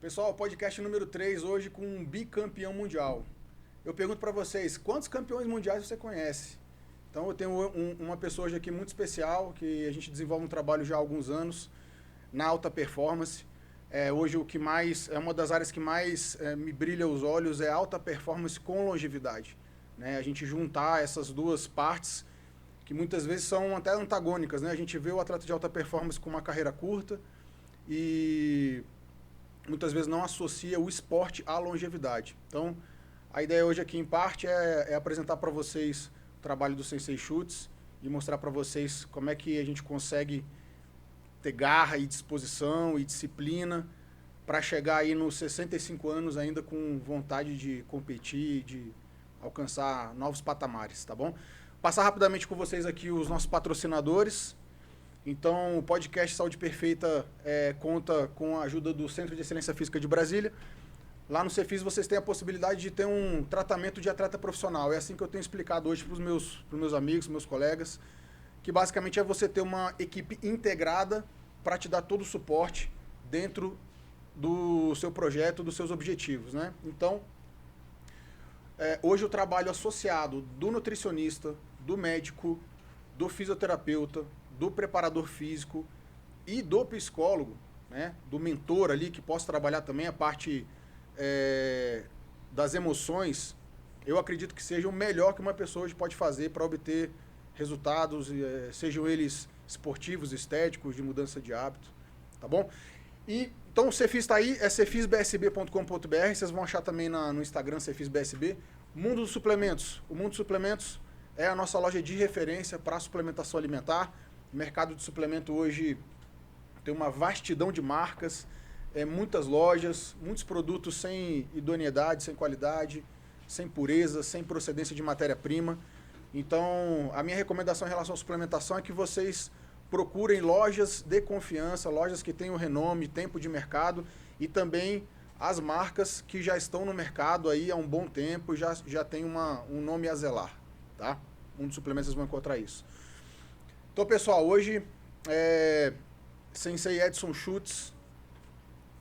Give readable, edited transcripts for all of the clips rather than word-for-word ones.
Pessoal, podcast número 3 hoje com um bicampeão mundial. Eu pergunto para vocês, quantos campeões mundiais você conhece? Então eu tenho uma pessoa hoje aqui muito especial, que a gente desenvolve um trabalho já há alguns anos na alta performance. Hoje o que mais, uma das áreas que mais me brilha os olhos é alta performance com longevidade. Né? A gente juntar essas duas partes que muitas vezes são até antagônicas. Né? A gente vê o atleta de alta performance com uma carreira curta e muitas vezes não associa o esporte à longevidade. Então, a ideia hoje aqui, em parte, é apresentar para vocês o trabalho do Sensei Chutes e mostrar para vocês como é que a gente consegue ter garra e disposição e disciplina para chegar aí nos 65 anos ainda com vontade de competir, de alcançar novos patamares, tá bom? Passar rapidamente com vocês aqui os nossos patrocinadores. Então, o podcast Saúde Perfeita conta com a ajuda do Centro de Excelência Física de Brasília. Lá no Cefis vocês têm a possibilidade de ter um tratamento de atleta profissional. É assim que eu tenho explicado hoje para os meus amigos, meus colegas, que basicamente é você ter uma equipe integrada para te dar todo o suporte dentro do seu projeto, dos seus objetivos, né? Então, hoje o trabalho associado do nutricionista, do médico, do fisioterapeuta, do preparador físico e do psicólogo, né, do mentor ali, que possa trabalhar também a parte das emoções, eu acredito que seja o melhor que uma pessoa hoje pode fazer para obter resultados, sejam eles esportivos, estéticos, de mudança de hábito, tá bom? E, então o Cefis está aí, é cefisbsb.com.br, vocês vão achar também no Instagram cefisbsb. Mundo dos Suplementos, o Mundo dos Suplementos é a nossa loja de referência para suplementação alimentar. O mercado de suplemento hoje tem uma vastidão de marcas, muitas lojas, muitos produtos sem idoneidade, sem qualidade, sem pureza, sem procedência de matéria-prima. Então, a minha recomendação em relação à suplementação é que vocês procurem lojas de confiança, lojas que tenham renome, tempo de mercado e também as marcas que já estão no mercado aí há um bom tempo e já tem um nome a zelar, tá? Um dos suplementos vocês vão encontrar isso. Então, pessoal, hoje Sensei Edson Chutes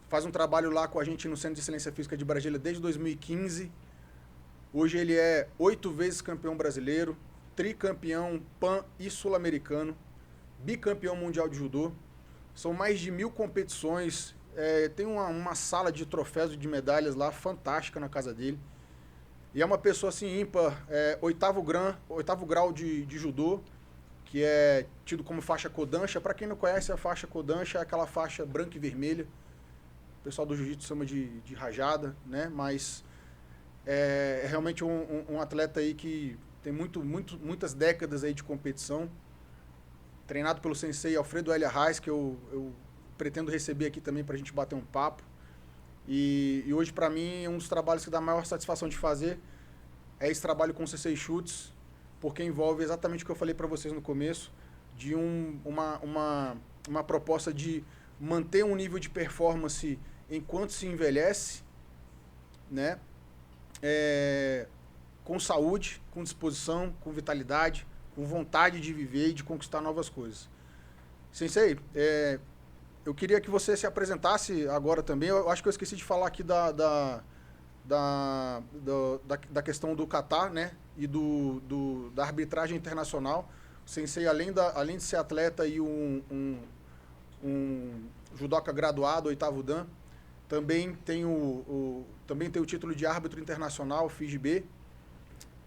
faz um trabalho lá com a gente no Centro de Excelência Física de Brasília desde 2015. Hoje ele é 8 vezes campeão brasileiro, tricampeão pan e sul-americano, bicampeão mundial de judô. São mais de 1000 competições. Tem uma sala de troféus e de medalhas lá fantástica na casa dele. E é uma pessoa assim ímpar, oitavo grau de judô, que é tido como faixa Kodansha. Para quem não conhece, a faixa Kodansha é aquela faixa branca e vermelha. O pessoal do jiu-jitsu chama de rajada, né? Mas é realmente um atleta aí que tem muitas décadas aí de competição. Treinado pelo sensei Alfredo Elia Reis, que eu pretendo receber aqui também para a gente bater um papo. E hoje, para mim, um dos trabalhos que dá a maior satisfação de fazer é esse trabalho com o Sensei Chutes, porque envolve exatamente o que eu falei para vocês no começo, de uma proposta de manter um nível de performance enquanto se envelhece, né? Com saúde, com disposição, com vitalidade, com vontade de viver e de conquistar novas coisas. Sensei, eu queria que você se apresentasse agora também. Eu acho que eu esqueci de falar aqui da questão do Catar, né? E da arbitragem internacional. O Sensei, além de ser atleta e um judoca graduado, oitavo dan, também tem o título de árbitro internacional, FIGB,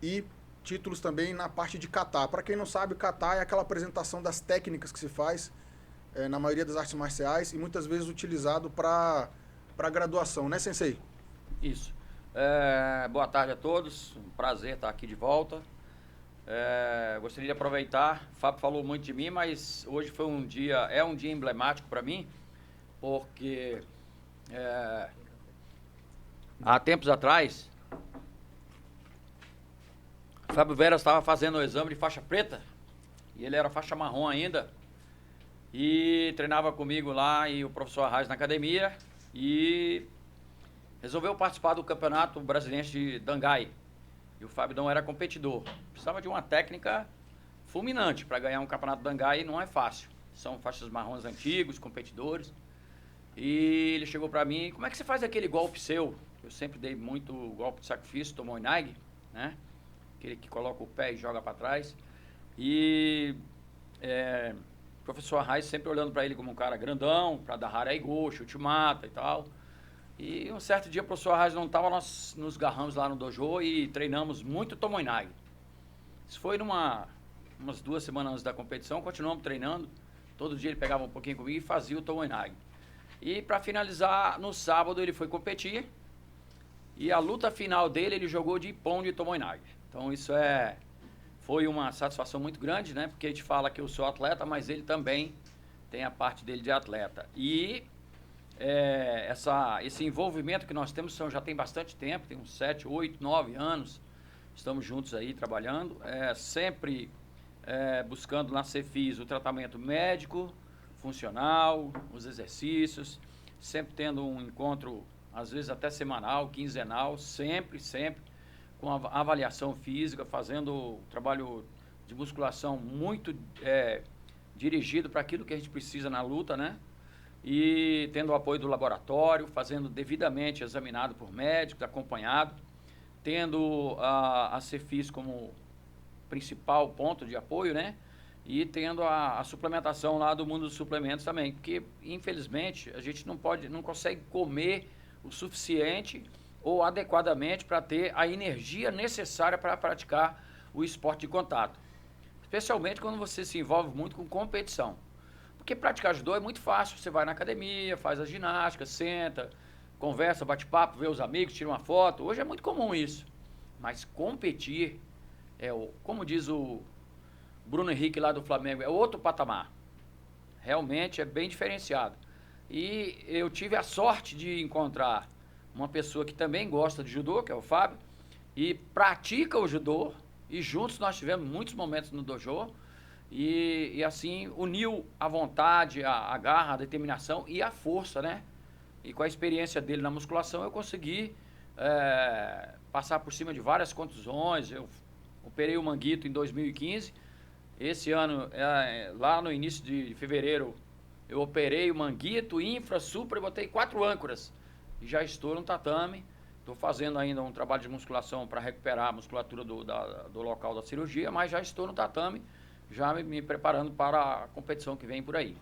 e títulos também na parte de kata. Para quem não sabe, kata é aquela apresentação das técnicas que se faz na maioria das artes marciais e muitas vezes utilizado para graduação, né, Sensei? Isso. Boa tarde a todos, um prazer estar aqui de volta. Gostaria de aproveitar, o Fábio falou muito de mim, mas hoje foi um dia emblemático para mim, porque há tempos atrás, Fábio Veras estava fazendo o exame de faixa preta, e ele era faixa marrom ainda, e treinava comigo lá, e o professor Arraes na academia, e resolveu participar do Campeonato Brasileiro de Dangai. E o Fábio não era competidor. Precisava de uma técnica fulminante para ganhar um Campeonato Dangai, não é fácil. São faixas marrons antigos, competidores. E ele chegou pra mim, como é que você faz aquele golpe seu? Eu sempre dei muito golpe de sacrifício, Tomoe-nage, né? Aquele que coloca o pé e joga pra trás. E o professor Arraes sempre olhando pra ele como um cara grandão, pra dar Harai-go, chute mata e tal. E um certo dia o professor Arraes não tava, nós nos garramos lá no dojo e treinamos muito Tomoe-nage. Isso foi umas 2 semanas antes da competição, continuamos treinando. Todo dia ele pegava um pouquinho comigo e fazia o Tomoe-nage. E para finalizar, no sábado ele foi competir. E a luta final dele, ele jogou de Ippon de Tomoe-nage. Então isso foi uma satisfação muito grande, né? Porque a gente fala que eu sou atleta, mas ele também tem a parte dele de atleta. E esse envolvimento que nós temos já tem bastante tempo, tem uns 7, 8, 9 anos. Estamos juntos aí trabalhando, sempre buscando na Cefis o tratamento médico, funcional, os exercícios, sempre tendo um encontro, às vezes até semanal, quinzenal, sempre com avaliação física, fazendo trabalho de musculação muito dirigido para aquilo que a gente precisa na luta, né? E tendo o apoio do laboratório, fazendo devidamente examinado por médicos, acompanhado, tendo a Cefis como principal ponto de apoio, né? E tendo a suplementação lá do mundo dos suplementos também, porque infelizmente a gente não consegue comer o suficiente ou adequadamente para ter a energia necessária para praticar o esporte de contato, especialmente quando você se envolve muito com competição. Porque praticar judô é muito fácil, você vai na academia, faz a ginástica, senta, conversa, bate papo, vê os amigos, tira uma foto. Hoje é muito comum isso. Mas competir como diz o Bruno Henrique lá do Flamengo, é outro patamar. Realmente é bem diferenciado. E eu tive a sorte de encontrar uma pessoa que também gosta de judô, que é o Fábio, e pratica o judô, e juntos nós tivemos muitos momentos no dojo, e assim uniu a vontade, a garra, a determinação e a força, né? E com a experiência dele na musculação eu consegui passar por cima de várias contusões. Eu operei o manguito em 2015. Esse ano, lá no início de fevereiro, eu operei o manguito, infra, supra e botei 4 âncoras. E já estou no tatame. Estou fazendo ainda um trabalho de musculação para recuperar a musculatura do local da cirurgia, mas já estou no tatame, já me preparando para a competição que vem por aí.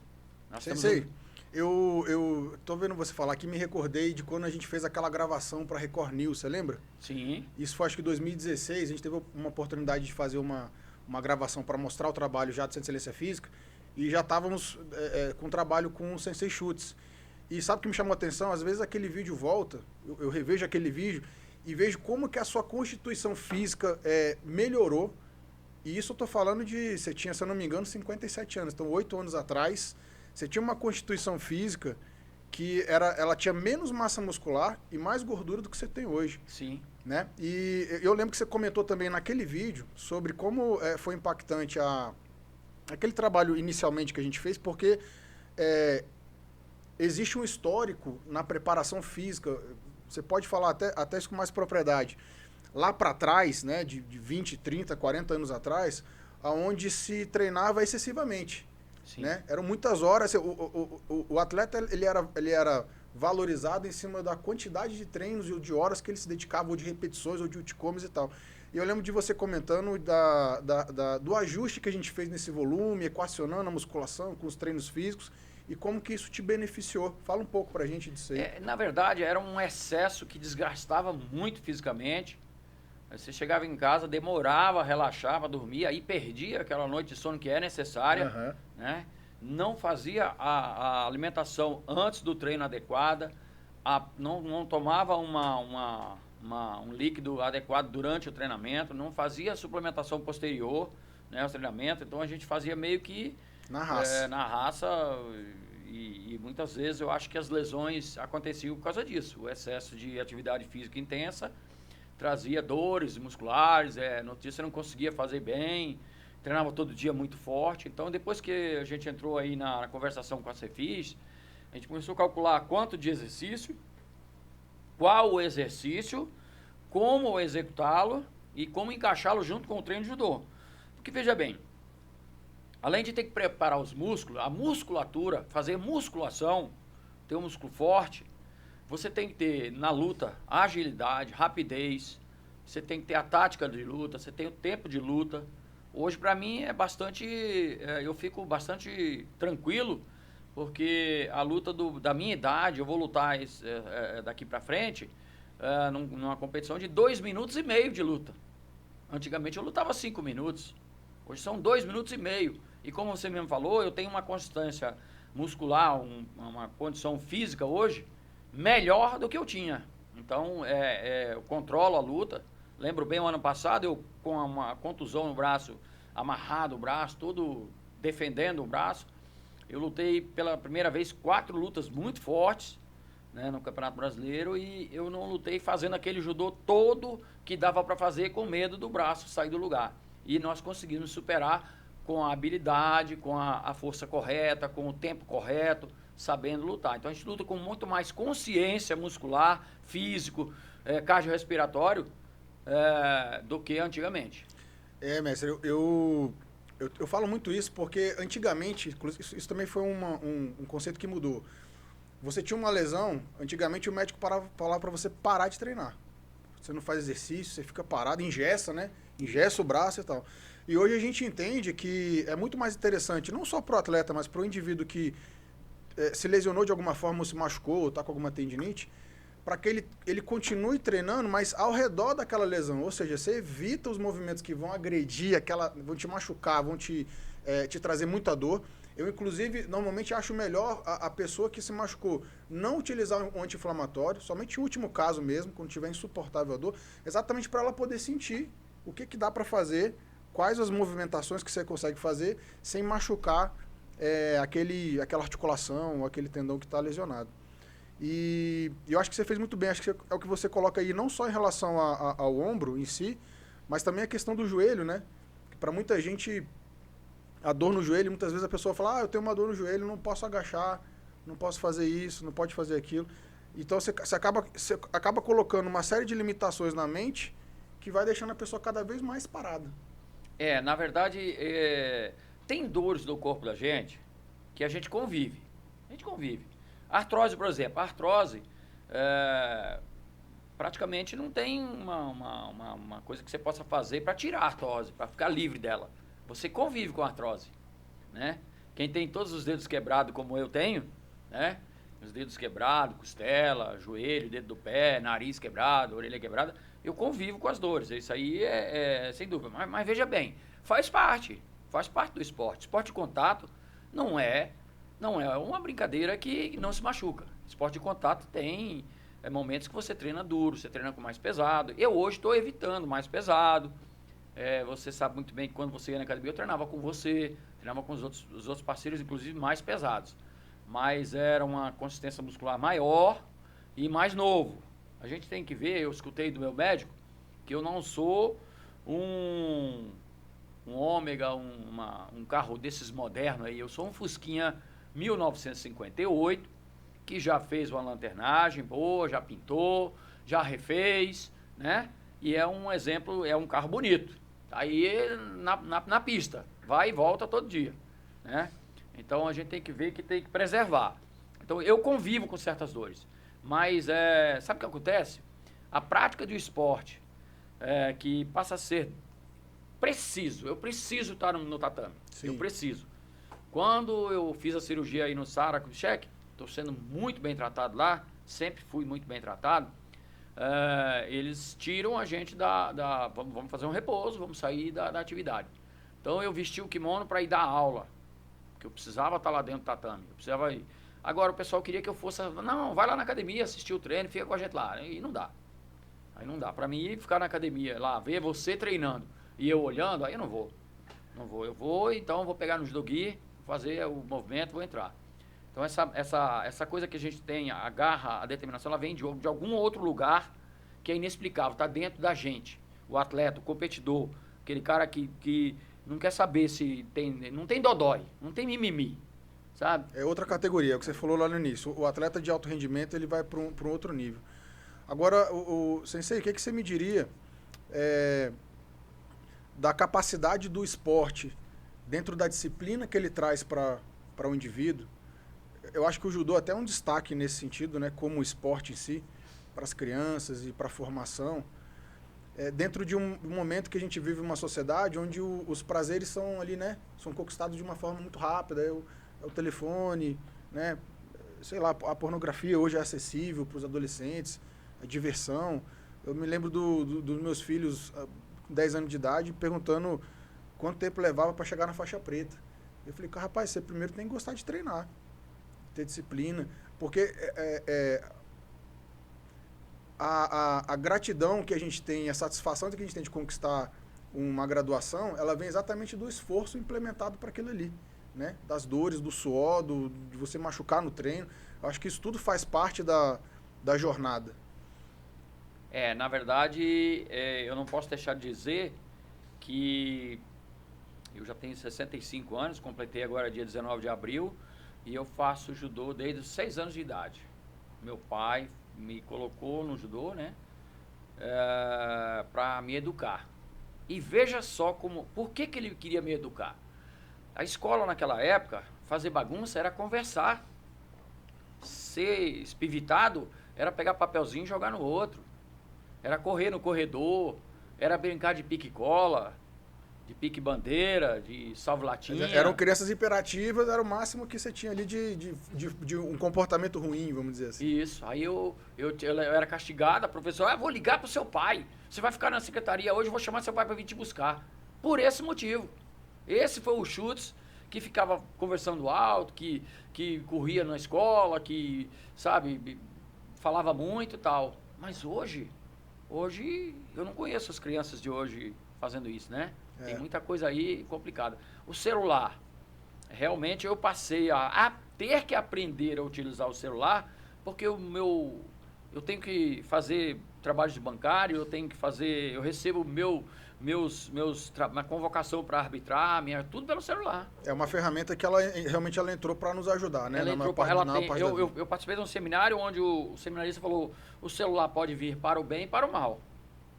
Sensei, eu tô vendo você falar aqui, me recordei de quando a gente fez aquela gravação para Record News, você lembra? Sim. Isso foi acho que em 2016, a gente teve uma oportunidade de fazer uma gravação para mostrar o trabalho já do Centro de Excelência Física e já estávamos com trabalho com o Sensei Chutes. E sabe o que me chamou a atenção? Às vezes aquele vídeo volta, eu revejo aquele vídeo e vejo como que a sua constituição física melhorou. E isso eu tô falando de, você tinha, se eu não me engano, 57 anos, então 8 anos atrás, você tinha uma constituição física que ela tinha menos massa muscular e mais gordura do que você tem hoje. Sim. Né? E eu lembro que você comentou também naquele vídeo sobre como foi impactante aquele trabalho inicialmente que a gente fez, porque existe um histórico na preparação física, você pode falar até isso com mais propriedade. Lá para trás, né, de 20, 30, 40 anos atrás, onde se treinava excessivamente. Sim. Né? Eram muitas horas, o atleta ele era valorizado em cima da quantidade de treinos e de horas que ele se dedicava, ou de repetições, ou de utikomes e tal. E eu lembro de você comentando do ajuste que a gente fez nesse volume, equacionando a musculação com os treinos físicos, e como que isso te beneficiou. Fala um pouco pra gente disso aí. Na verdade, era um excesso que desgastava muito fisicamente. Você chegava em casa, demorava, relaxava, dormia, aí perdia aquela noite de sono que é necessária, né? Não fazia a alimentação antes do treino adequada, não tomava um líquido adequado durante o treinamento, não fazia a suplementação posterior, né, ao treinamento. Então a gente fazia meio que na raça. E muitas vezes eu acho que as lesões aconteciam por causa disso. O excesso de atividade física intensa trazia dores musculares, notícia não conseguia fazer bem, treinava todo dia muito forte. Então, depois que a gente entrou aí na conversação com a Cefis, a gente começou a calcular quanto de exercício, qual o exercício, como executá-lo e como encaixá-lo junto com o treino de judô. Porque, veja bem, além de ter que preparar os músculos, a musculatura, fazer musculação, ter um músculo forte, você tem que ter na luta agilidade, rapidez, você tem que ter a tática de luta, você tem o tempo de luta. Hoje, para mim, eu fico bastante tranquilo, porque a luta da minha idade, eu vou lutar daqui para frente, numa competição de 2 minutos e meio de luta. Antigamente eu lutava 5 minutos, hoje são 2 minutos e meio. E como você mesmo falou, eu tenho uma constância muscular, uma condição física hoje melhor do que eu tinha. Então, eu controlo a luta. Lembro bem, o ano passado, eu com uma contusão no braço, amarrado o braço, todo defendendo o braço, eu lutei pela primeira vez 4 lutas muito fortes, né, no Campeonato Brasileiro, e eu não lutei fazendo aquele judô todo que dava para fazer com medo do braço sair do lugar. E nós conseguimos superar com a habilidade, com a força correta, com o tempo correto, sabendo lutar. Então a gente luta com muito mais consciência muscular, físico, cardiorrespiratório, do que antigamente. Mestre, eu falo muito isso porque antigamente, isso também foi um conceito que mudou. Você tinha uma lesão, antigamente o médico falava para você parar de treinar. Você não faz exercício, você fica parado, engessa, né? Engessa o braço e tal. E hoje a gente entende que é muito mais interessante, não só para o atleta, mas para o indivíduo que se lesionou de alguma forma ou se machucou ou está com alguma tendinite, para que ele continue treinando, mas ao redor daquela lesão. Ou seja, você evita os movimentos que vão agredir, vão te machucar, vão te trazer muita dor. Eu, inclusive, normalmente acho melhor a pessoa que se machucou não utilizar um anti-inflamatório, somente em último caso mesmo, quando tiver insuportável a dor, exatamente para ela poder sentir o que dá para fazer, quais as movimentações que você consegue fazer sem machucar aquela articulação, aquele tendão que está lesionado. E eu acho que você fez muito bem, acho que é o que você coloca aí, não só em relação ao ombro em si, mas também a questão do joelho, né? Para muita gente, a dor no joelho, muitas vezes a pessoa fala, eu tenho uma dor no joelho, não posso agachar, não posso fazer isso, não pode fazer aquilo. Então você acaba colocando uma série de limitações na mente que vai deixando a pessoa cada vez mais parada. Na verdade, tem dores do corpo da gente que a gente convive. A gente convive. Artrose, por exemplo. A artrose, praticamente não tem uma coisa que você possa fazer para tirar a artrose, para ficar livre dela. Você convive com a artrose, né? Quem tem todos os dedos quebrados, como eu tenho, né? Os dedos quebrados, costela, joelho, dedo do pé, nariz quebrado, orelha quebrada, eu convivo com as dores. Isso aí sem dúvida. Mas veja bem, faz parte do esporte. Esporte de contato não é uma brincadeira que não se machuca. Esporte de contato tem momentos que você treina duro, você treina com mais pesado. Eu hoje estou evitando mais pesado. Você sabe muito bem que quando você ia na academia, eu treinava com você, treinava com os outros parceiros, inclusive mais pesados. Mas era uma consistência muscular maior e mais novo. A gente tem que ver, eu escutei do meu médico, que eu não sou um ômega, um carro desses modernos aí. Eu sou um Fusquinha 1958, que já fez uma lanternagem boa, já pintou, já refez, né? E é um exemplo, é um carro bonito. Tá aí na pista, vai e volta todo dia, né? Então a gente tem que ver que tem que preservar. Então eu convivo com certas dores, mas sabe o que acontece? A prática do esporte, que passa a ser eu preciso estar no tatame. Sim. Eu preciso. Quando eu fiz a cirurgia aí no Sara Kubitschek, estou sendo muito bem tratado lá, sempre fui muito bem tratado, eles tiram a gente vamos fazer um repouso, vamos sair da atividade. Então eu vesti o kimono para ir dar aula, porque eu precisava estar lá dentro do tatame, eu precisava ir. Agora o pessoal queria que eu fosse, não, vai lá na academia, assistir o treino, fica com a gente lá, e não dá. Aí não dá. Para mim, ficar na academia lá, ver você treinando e eu olhando, aí eu não vou. Eu vou, então vou pegar no judogi, fazer o movimento, vou entrar. Então essa coisa que a gente tem, a garra, a determinação, ela vem de algum outro lugar que é inexplicável, está dentro da gente. O atleta, o competidor, aquele cara que não quer saber se tem, não tem dodói, não tem mimimi, sabe? É outra categoria, é o que você falou lá no início. O atleta de alto rendimento, ele vai para um outro nível. Agora, Sensei, o que você me diria da capacidade do esporte dentro da disciplina que ele traz para o indivíduo, eu acho que o judô é até um destaque nesse sentido, né, como esporte em si, para as crianças e para a formação, dentro de um momento que a gente vive uma sociedade onde os prazeres são ali, né, são conquistados de uma forma muito rápida, é o telefone, né, sei lá, a pornografia hoje é acessível para os adolescentes, a diversão. Eu me lembro dos meus filhos, com 10 anos de idade, perguntando quanto tempo levava para chegar na faixa preta. Eu falei, rapaz, você primeiro tem que gostar de treinar, ter disciplina, porque a gratidão que a gente tem, a satisfação que a gente tem de conquistar uma graduação, ela vem exatamente do esforço implementado para aquilo ali, né? Das dores, do suor, de você machucar no treino. Eu acho que isso tudo faz parte da jornada. Na verdade, eu não posso deixar de dizer que eu já tenho 65 anos, completei agora dia 19 de abril, e eu faço judô desde os 6 anos de idade. Meu pai me colocou no judô, né, para me educar. E veja só por que ele queria me educar. A escola naquela época, fazer bagunça era conversar. Ser espivitado era pegar papelzinho e jogar no outro. Era correr no corredor, era brincar de pique-cola, de pique-bandeira, de salvo-latinha. Eram crianças hiperativas, era o máximo que você tinha ali de um comportamento ruim, vamos dizer assim. Isso. Aí eu era castigado, a professora, vou ligar pro seu pai. Você vai ficar na secretaria hoje, eu vou chamar seu pai para vir te buscar. Por esse motivo. Esse foi o Chutes, que ficava conversando alto, que corria na escola, que, sabe, falava muito e tal. Mas hoje eu não conheço as crianças de hoje fazendo isso, né? Tem muita coisa aí complicada. O celular, realmente eu passei a ter que aprender a utilizar o celular, porque eu tenho que fazer trabalhos de bancário, eu recebo minha convocação para arbitrar, tudo pelo celular. É uma ferramenta que realmente ela entrou para nos ajudar, né? Eu participei de um seminário onde o seminarista falou, o celular pode vir para o bem e para o mal.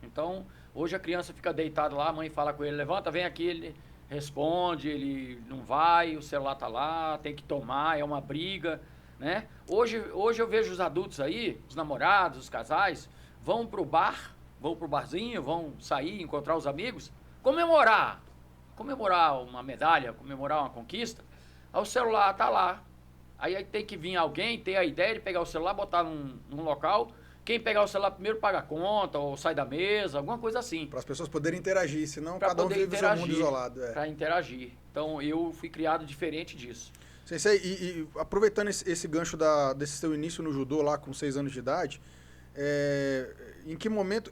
Então, hoje a criança fica deitada lá, a mãe fala com ele, levanta, vem aqui, ele responde, ele não vai, o celular tá lá, tem que tomar, é uma briga, né? Hoje eu vejo os adultos aí, os namorados, os casais, vão pro barzinho, vão sair, encontrar os amigos, comemorar uma medalha, comemorar uma conquista, aí o celular tá lá. Aí tem que vir alguém, ter a ideia de pegar o celular, botar num local, quem pegar o celular primeiro paga a conta, ou sai da mesa, alguma coisa assim. Para as pessoas poderem interagir, senão cada um vive o seu mundo isolado. Para interagir. Então eu fui criado diferente disso. Sensei, e aproveitando esse gancho desse seu início no judô lá com 6 anos de idade, em que momento,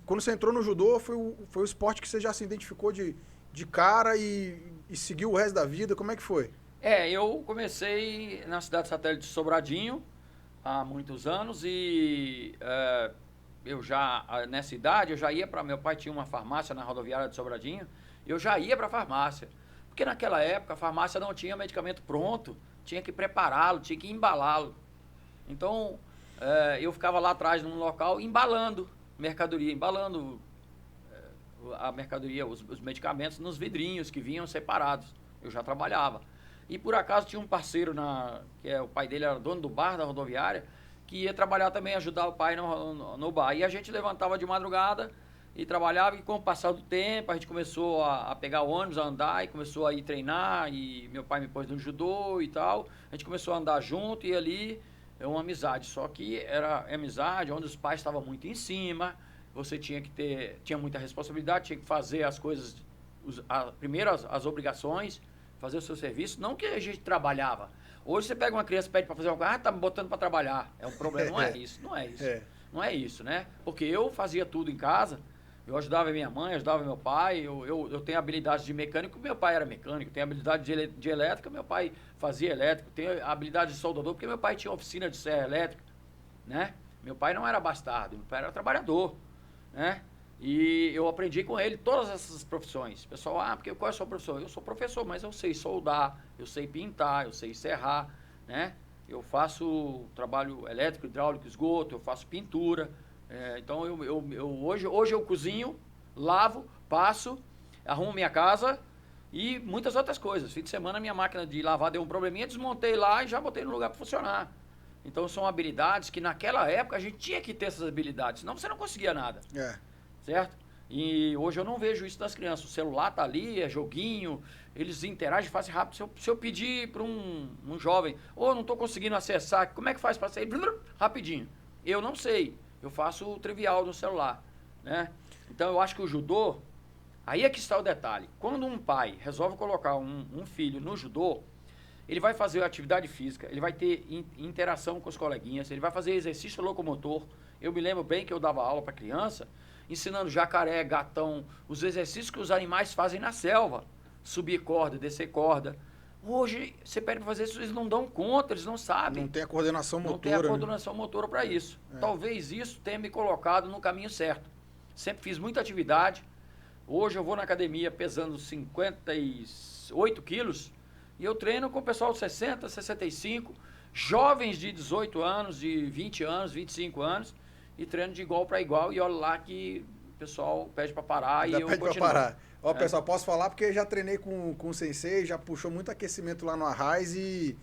quando você entrou no judô, foi o esporte que você já se identificou de cara e seguiu o resto da vida? Como é que foi? Eu comecei na cidade satélite de Sobradinho há muitos anos e nessa idade, eu já ia meu pai tinha uma farmácia na rodoviária de Sobradinho, eu já ia para a farmácia. Porque naquela época a farmácia não tinha medicamento pronto, tinha que prepará-lo, tinha que embalá-lo. Então, eu ficava lá atrás num local embalando a mercadoria, os medicamentos nos vidrinhos que vinham separados. Eu já trabalhava. E por acaso tinha um parceiro, o pai dele era dono do bar da rodoviária, que ia trabalhar também, ajudar o pai no bar. E a gente levantava de madrugada e trabalhava, e com o passar do tempo a gente começou a pegar o ônibus, a andar, e começou a ir treinar, e meu pai me pôs no judô e tal. A gente começou a andar junto, e ali é uma amizade. Só que era amizade onde os pais estavam muito em cima, você tinha muita responsabilidade, tinha que fazer as coisas, primeiro as obrigações, fazer o seu serviço, não que a gente trabalhava. Hoje você pega uma criança e pede para fazer uma coisa, tá me botando para trabalhar. É um problema, não é isso. Não é isso, né? Porque eu fazia tudo em casa, eu ajudava minha mãe, ajudava meu pai, eu tenho habilidade de mecânico, meu pai era mecânico, tenho habilidade de elétrica, meu pai fazia elétrico, tenho habilidade de soldador, porque meu pai tinha oficina de serra elétrica, né? Meu pai não era bastardo, meu pai era trabalhador, né? E eu aprendi com ele todas essas profissões. Pessoal, qual é a sua profissão? Eu sou professor, mas eu sei soldar, eu sei pintar, eu sei serrar, né? Eu faço trabalho elétrico, hidráulico, esgoto, eu faço pintura. Então, hoje eu cozinho, lavo, passo, arrumo minha casa, E muitas outras coisas. Fim de semana, minha máquina de lavar deu um probleminha, desmontei lá e já botei no lugar para funcionar. Então, são habilidades que naquela época a gente tinha que ter essas habilidades, senão você não conseguia nada. Certo? E hoje eu não vejo isso das crianças. O celular tá ali, é joguinho, eles interagem, fazem rápido. Se eu pedir para um jovem, não estou conseguindo acessar, como é que faz para sair? Rapidinho. Eu não sei. Eu faço o trivial no celular. Né? Então, eu acho que o judô, aí é que está o detalhe. Quando um pai resolve colocar um filho no judô, ele vai fazer atividade física, ele vai ter interação com os coleguinhas, ele vai fazer exercício locomotor. Eu me lembro bem que eu dava aula para criança, ensinando jacaré, gatão, os exercícios que os animais fazem na selva. Subir corda, descer corda. Hoje, você pede para fazer isso, eles não dão conta, eles não sabem. Não tem a coordenação motora. Não tem a coordenação motora para isso. Talvez isso tenha me colocado no caminho certo. Sempre fiz muita atividade. Hoje eu vou na academia pesando 58 quilos e eu treino com o pessoal de 60, 65, jovens de 18 anos, de 20 anos, 25 anos, e treino de igual para igual, e olha lá que o pessoal pede para parar e eu continuo. Pede para parar. Ó, pessoal, posso falar porque já treinei com o sensei, já puxou muito aquecimento lá no Arraiz e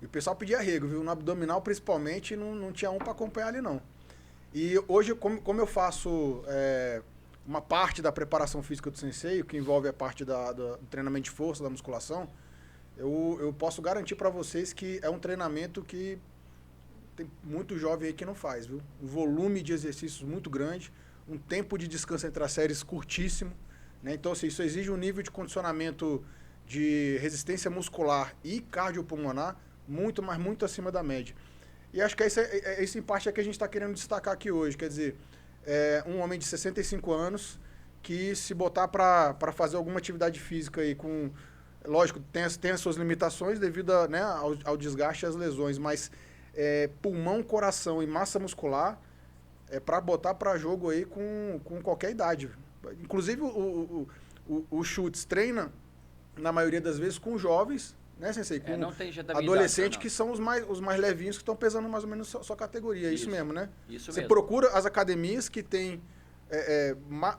o pessoal pedia arrego, viu? No abdominal, principalmente, não tinha um para acompanhar ali, não. E hoje, como eu faço uma parte da preparação física do sensei, que envolve a parte do treinamento de força, da musculação, eu posso garantir para vocês que é um treinamento que tem muito jovem aí que não faz, viu? Um volume de exercícios muito grande, um tempo de descanso entre as séries curtíssimo, né? Então, assim, isso exige um nível de condicionamento de resistência muscular e cardiopulmonar muito, mas muito acima da média. E acho que esse em parte é que a gente está querendo destacar aqui hoje. Quer dizer, um homem de 65 anos que se botar para fazer alguma atividade física aí com... Lógico, tem as suas limitações devido ao desgaste e às lesões, mas pulmão, coração e massa muscular é para botar para jogo aí com qualquer idade. Inclusive, o Chutes treina, na maioria das vezes, com jovens, né, Sensei? Com não tem adolescentes que são os mais levinhos, que estão pesando mais ou menos sua categoria. Isso mesmo, né? Isso Você mesmo. procura as academias que têm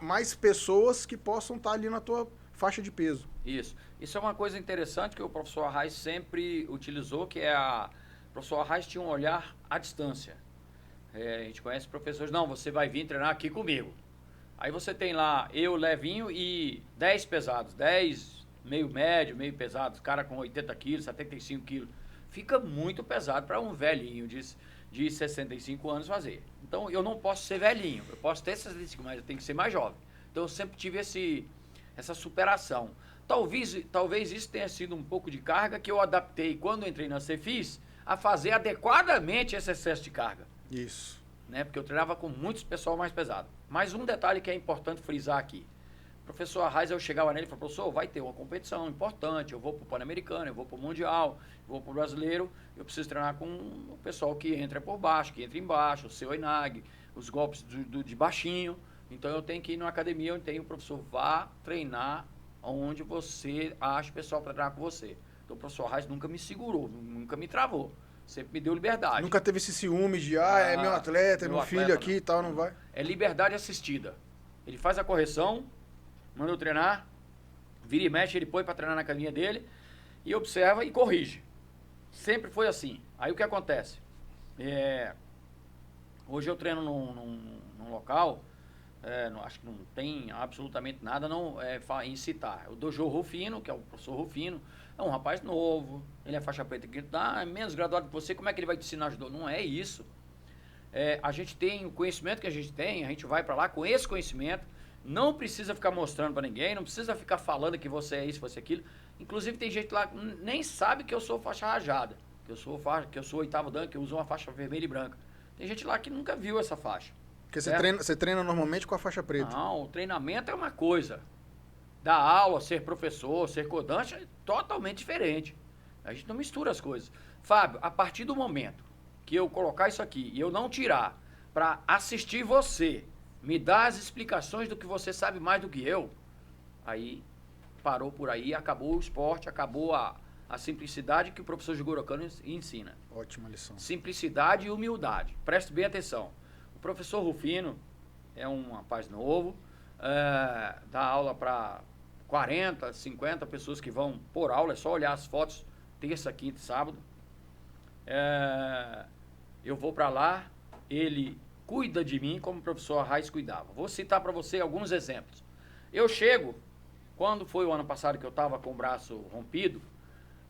mais pessoas que possam estar ali na tua faixa de peso. Isso é uma coisa interessante que o professor Arraes sempre utilizou, que o professor Arraes tinha um olhar à distância. A gente conhece professores, não, você vai vir treinar aqui comigo. Aí você tem lá eu, levinho, e 10 pesados, 10 meio médio, meio pesados, cara com 80 quilos, 75 quilos. Fica muito pesado para um velhinho de 65 anos fazer. Então, eu não posso ser velhinho, eu posso ter 65, mas eu tenho que ser mais jovem. Então, eu sempre tive essa superação. Talvez isso tenha sido um pouco de carga que eu adaptei quando entrei na Cefis a fazer adequadamente esse excesso de carga. Isso. Né? Porque eu treinava com muitos pessoal mais pesado. Mas um detalhe que é importante frisar aqui. O professor Arraes, eu chegava nele e falava, professor, vai ter uma competição importante, eu vou pro Pan-Americano, eu vou pro Mundial, eu vou pro Brasileiro, eu preciso treinar com o pessoal que entra por baixo, que entra embaixo, o seu Inag, os golpes de baixinho. Então eu tenho que ir numa academia onde tem o professor, vá treinar onde você acha o pessoal para treinar com você. Então o professor Arraes nunca me segurou, nunca me travou. Sempre me deu liberdade. Nunca teve esse ciúme de, é meu atleta, é meu filho aqui e tal, não vai? É liberdade assistida. Ele faz a correção, manda eu treinar, vira e mexe, ele põe para treinar na academia dele, e observa e corrige. Sempre foi assim. Aí o que acontece? Hoje eu treino num local, acho que não tem absolutamente nada em citar. O Dojo Rufino, que é o professor Rufino, é um rapaz novo, ele é faixa preta, que é menos graduado que você, como é que ele vai te ensinar judô? Não é isso. A gente tem o conhecimento que a gente tem, a gente vai para lá com esse conhecimento, não precisa ficar mostrando para ninguém, não precisa ficar falando que você é isso, você é aquilo. Inclusive tem gente lá que nem sabe que eu sou faixa rajada, que eu sou oitavo dan, que eu uso uma faixa vermelha e branca. Tem gente lá que nunca viu essa faixa. Porque você treina normalmente com a faixa preta. Não, o treinamento é uma coisa. Dar aula, ser professor, ser codante é totalmente diferente. A gente não mistura as coisas. Fábio, a partir do momento que eu colocar isso aqui e eu não tirar para assistir você, me dar as explicações do que você sabe mais do que eu, aí parou por aí, acabou o esporte, acabou a simplicidade que o professor Jigoro Kano ensina. Ótima lição. Simplicidade e humildade. Preste bem atenção. O professor Rufino é um rapaz novo, dá aula para 40, 50 pessoas que vão por aula, é só olhar as fotos, terça, quinta e sábado. Eu vou para lá, ele cuida de mim como o professor Arraes cuidava. Vou citar para você alguns exemplos. Eu chego, quando foi o ano passado que eu estava com o braço rompido,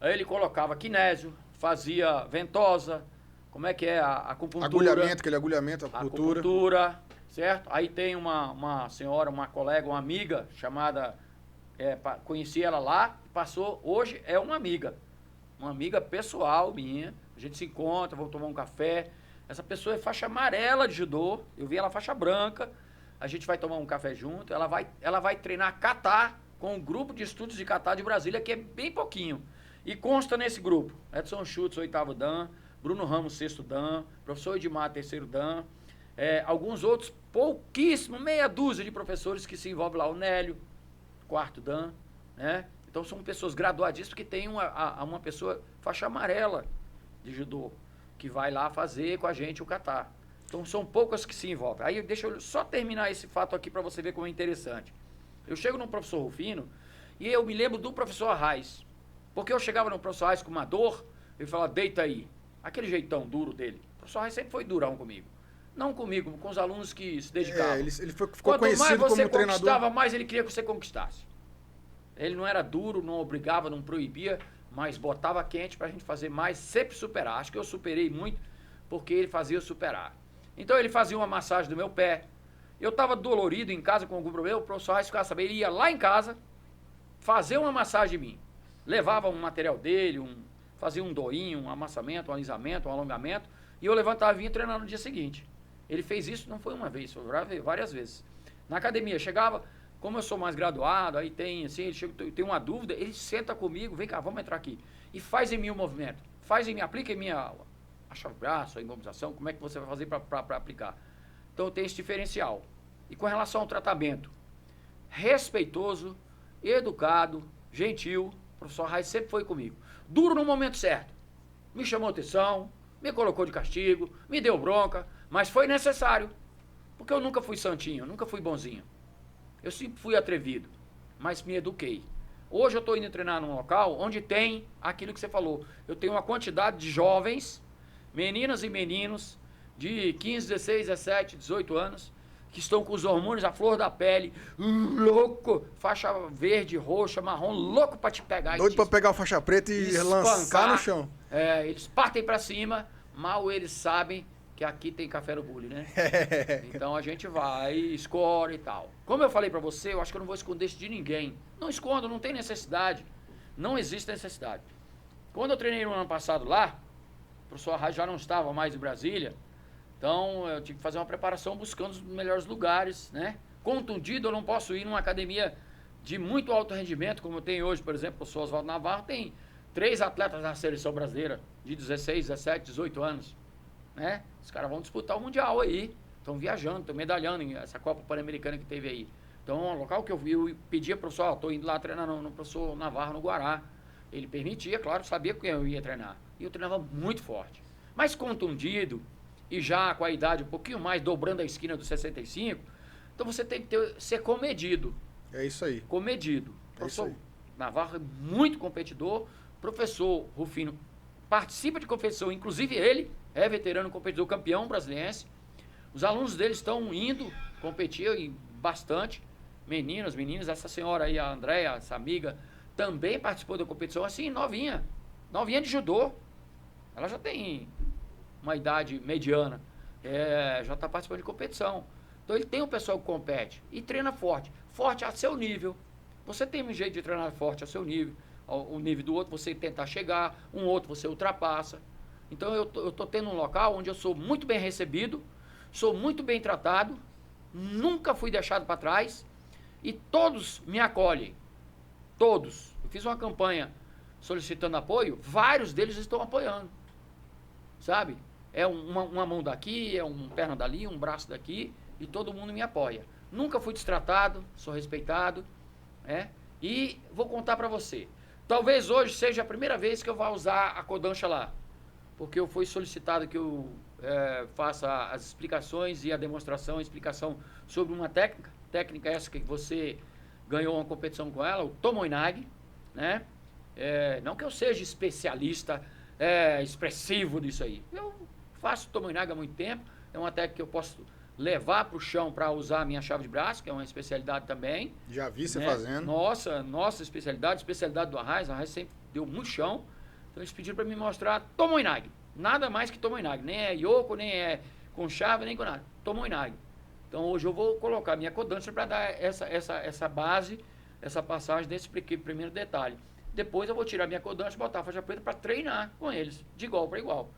aí ele colocava kinésio, fazia ventosa, como é que é, a acupuntura. Agulhamento, aquele agulhamento, acupuntura, certo? Aí tem uma senhora, uma colega, uma amiga chamada, conheci ela lá, passou, hoje é uma amiga pessoal minha, a gente se encontra, vamos tomar um café. Essa pessoa é faixa amarela de judô, eu vi ela faixa branca, a gente vai tomar um café junto, ela vai treinar kata com um grupo de estudos de kata de Brasília, que é bem pouquinho. E consta nesse grupo, Edson Schutz, 8º Dan, Bruno Ramos, 6º Dan, professor Edmar, 3º Dan, alguns outros, pouquíssimo, meia dúzia de professores que se envolvem lá, o Nélio, 4º Dan, né? Então são pessoas graduadíssimas que tem uma pessoa faixa amarela de judô, que vai lá fazer com a gente o kata. Então são poucas que se envolvem. Aí deixa eu só terminar esse fato aqui para você ver como é interessante. Eu chego no professor Rufino e eu me lembro do professor Arraes. Porque eu chegava no professor Arraes com uma dor, ele falava, deita aí. Aquele jeitão duro dele. O professor Arraes sempre foi durão comigo. Não comigo, com os alunos que se dedicavam. Ele ficou Quanto conhecido mais você como treinador. conquistava, mais ele queria que você conquistasse. Ele não era duro, não obrigava, não proibia, mas botava quente pra gente fazer mais, sempre superar. Acho que eu superei muito, porque ele fazia eu superar. Então ele fazia uma massagem do meu pé. Eu estava dolorido em casa com algum problema, o professor Arraes ficava sabendo, ele ia lá em casa fazer uma massagem em mim. Levava um material dele, fazia um doinho, um amassamento, um alisamento, um alongamento, e eu levantava e vinha treinar no dia seguinte. Ele fez isso, não foi uma vez, foi várias vezes. Na academia, chegava, como eu sou mais graduado, aí tem, assim, ele chega, tem uma dúvida, ele senta comigo, vem cá, vamos entrar aqui, e faz em mim o movimento, aplica em mim a chave de braço, a imobilização, como é que você vai fazer para aplicar. Então eu tenho esse diferencial. E com relação ao tratamento, respeitoso, educado, gentil, o professor Arraes sempre foi comigo. Duro no momento certo. Me chamou atenção, me colocou de castigo, me deu bronca, mas foi necessário. Porque eu nunca fui santinho, nunca fui bonzinho. Eu sempre fui atrevido, mas me eduquei. Hoje eu estou indo treinar num local onde tem aquilo que você falou. Eu tenho uma quantidade de jovens, meninas e meninos, de 15, 16, 17, 18 anos, que estão com os hormônios à flor da pele, louco, faixa verde, roxa, marrom, louco pra te pegar. Doido pra pegar a faixa preta e lançar no chão. Eles partem pra cima, mal eles sabem que aqui tem café no bule, né? Então a gente vai, escolhe e tal. Como eu falei pra você, eu acho que eu não vou esconder isso de ninguém. Não escondo, não tem necessidade. Não existe necessidade. Quando eu treinei no ano passado lá, o professor Arraes já não estava mais em Brasília, então eu tive que fazer uma preparação buscando os melhores lugares, né? Contundido, eu não posso ir numa academia de muito alto rendimento, como eu tenho hoje, por exemplo, o professor Oswaldo Navarro tem 3 atletas na seleção brasileira, de 16, 17, 18 anos, né? Os caras vão disputar o Mundial aí, estão viajando, estão medalhando em essa Copa Pan-Americana que teve aí. Então, é um local que eu pedia pro professor, estou indo lá treinar no professor Navarro, no Guará. Ele permitia, claro, sabia que eu ia treinar. E eu treinava muito forte. Mas contundido, e já com a idade um pouquinho mais, dobrando a esquina dos 65, então você tem que ser comedido. É isso aí. Comedido. O professor professor Navarro é muito competidor, professor Rufino participa de competição, inclusive ele é veterano competidor, campeão brasiliense. Os alunos dele estão indo competir e bastante. Meninas, essa senhora aí, a Andréia, essa amiga, também participou da competição, assim, novinha de judô. Ela já tem uma idade mediana, já está participando de competição. Então ele tem um pessoal que compete e treina forte a seu nível. Você tem um jeito de treinar forte a seu nível, o nível do outro você tentar chegar, um outro você ultrapassa. Então eu estou tendo um local onde eu sou muito bem recebido, sou muito bem tratado, nunca fui deixado para trás e todos me acolhem. Todos. Eu fiz uma campanha solicitando apoio, vários deles estão apoiando. Sabe? É uma mão daqui, é uma perna dali, um braço daqui e todo mundo me apoia. Nunca fui destratado, sou respeitado, e vou contar para você. Talvez hoje seja a primeira vez que eu vá usar a Kodansha lá, porque eu fui solicitado que eu faça as explicações e a explicação sobre uma técnica essa que você ganhou uma competição com ela, o Tomoinag, né? Não que eu seja especialista expressivo disso aí. Eu faço Tomoinag há muito tempo, é uma técnica que eu posso levar para o chão para usar a minha chave de braço, que é uma especialidade também. Já vi você né? fazendo. Nossa especialidade do Arraiz. A Arraiz sempre deu muito chão. Então eles pediram para me mostrar Tomoinag. Nada mais que Tomoinag. Nem é Yoko, nem é com chave, nem com nada. Tomoinag. Então hoje eu vou colocar minha Kodansha para dar essa base, essa passagem desse primeiro detalhe. Depois eu vou tirar minha Kodansha e botar a faixa preta para treinar com eles, de igual para igual.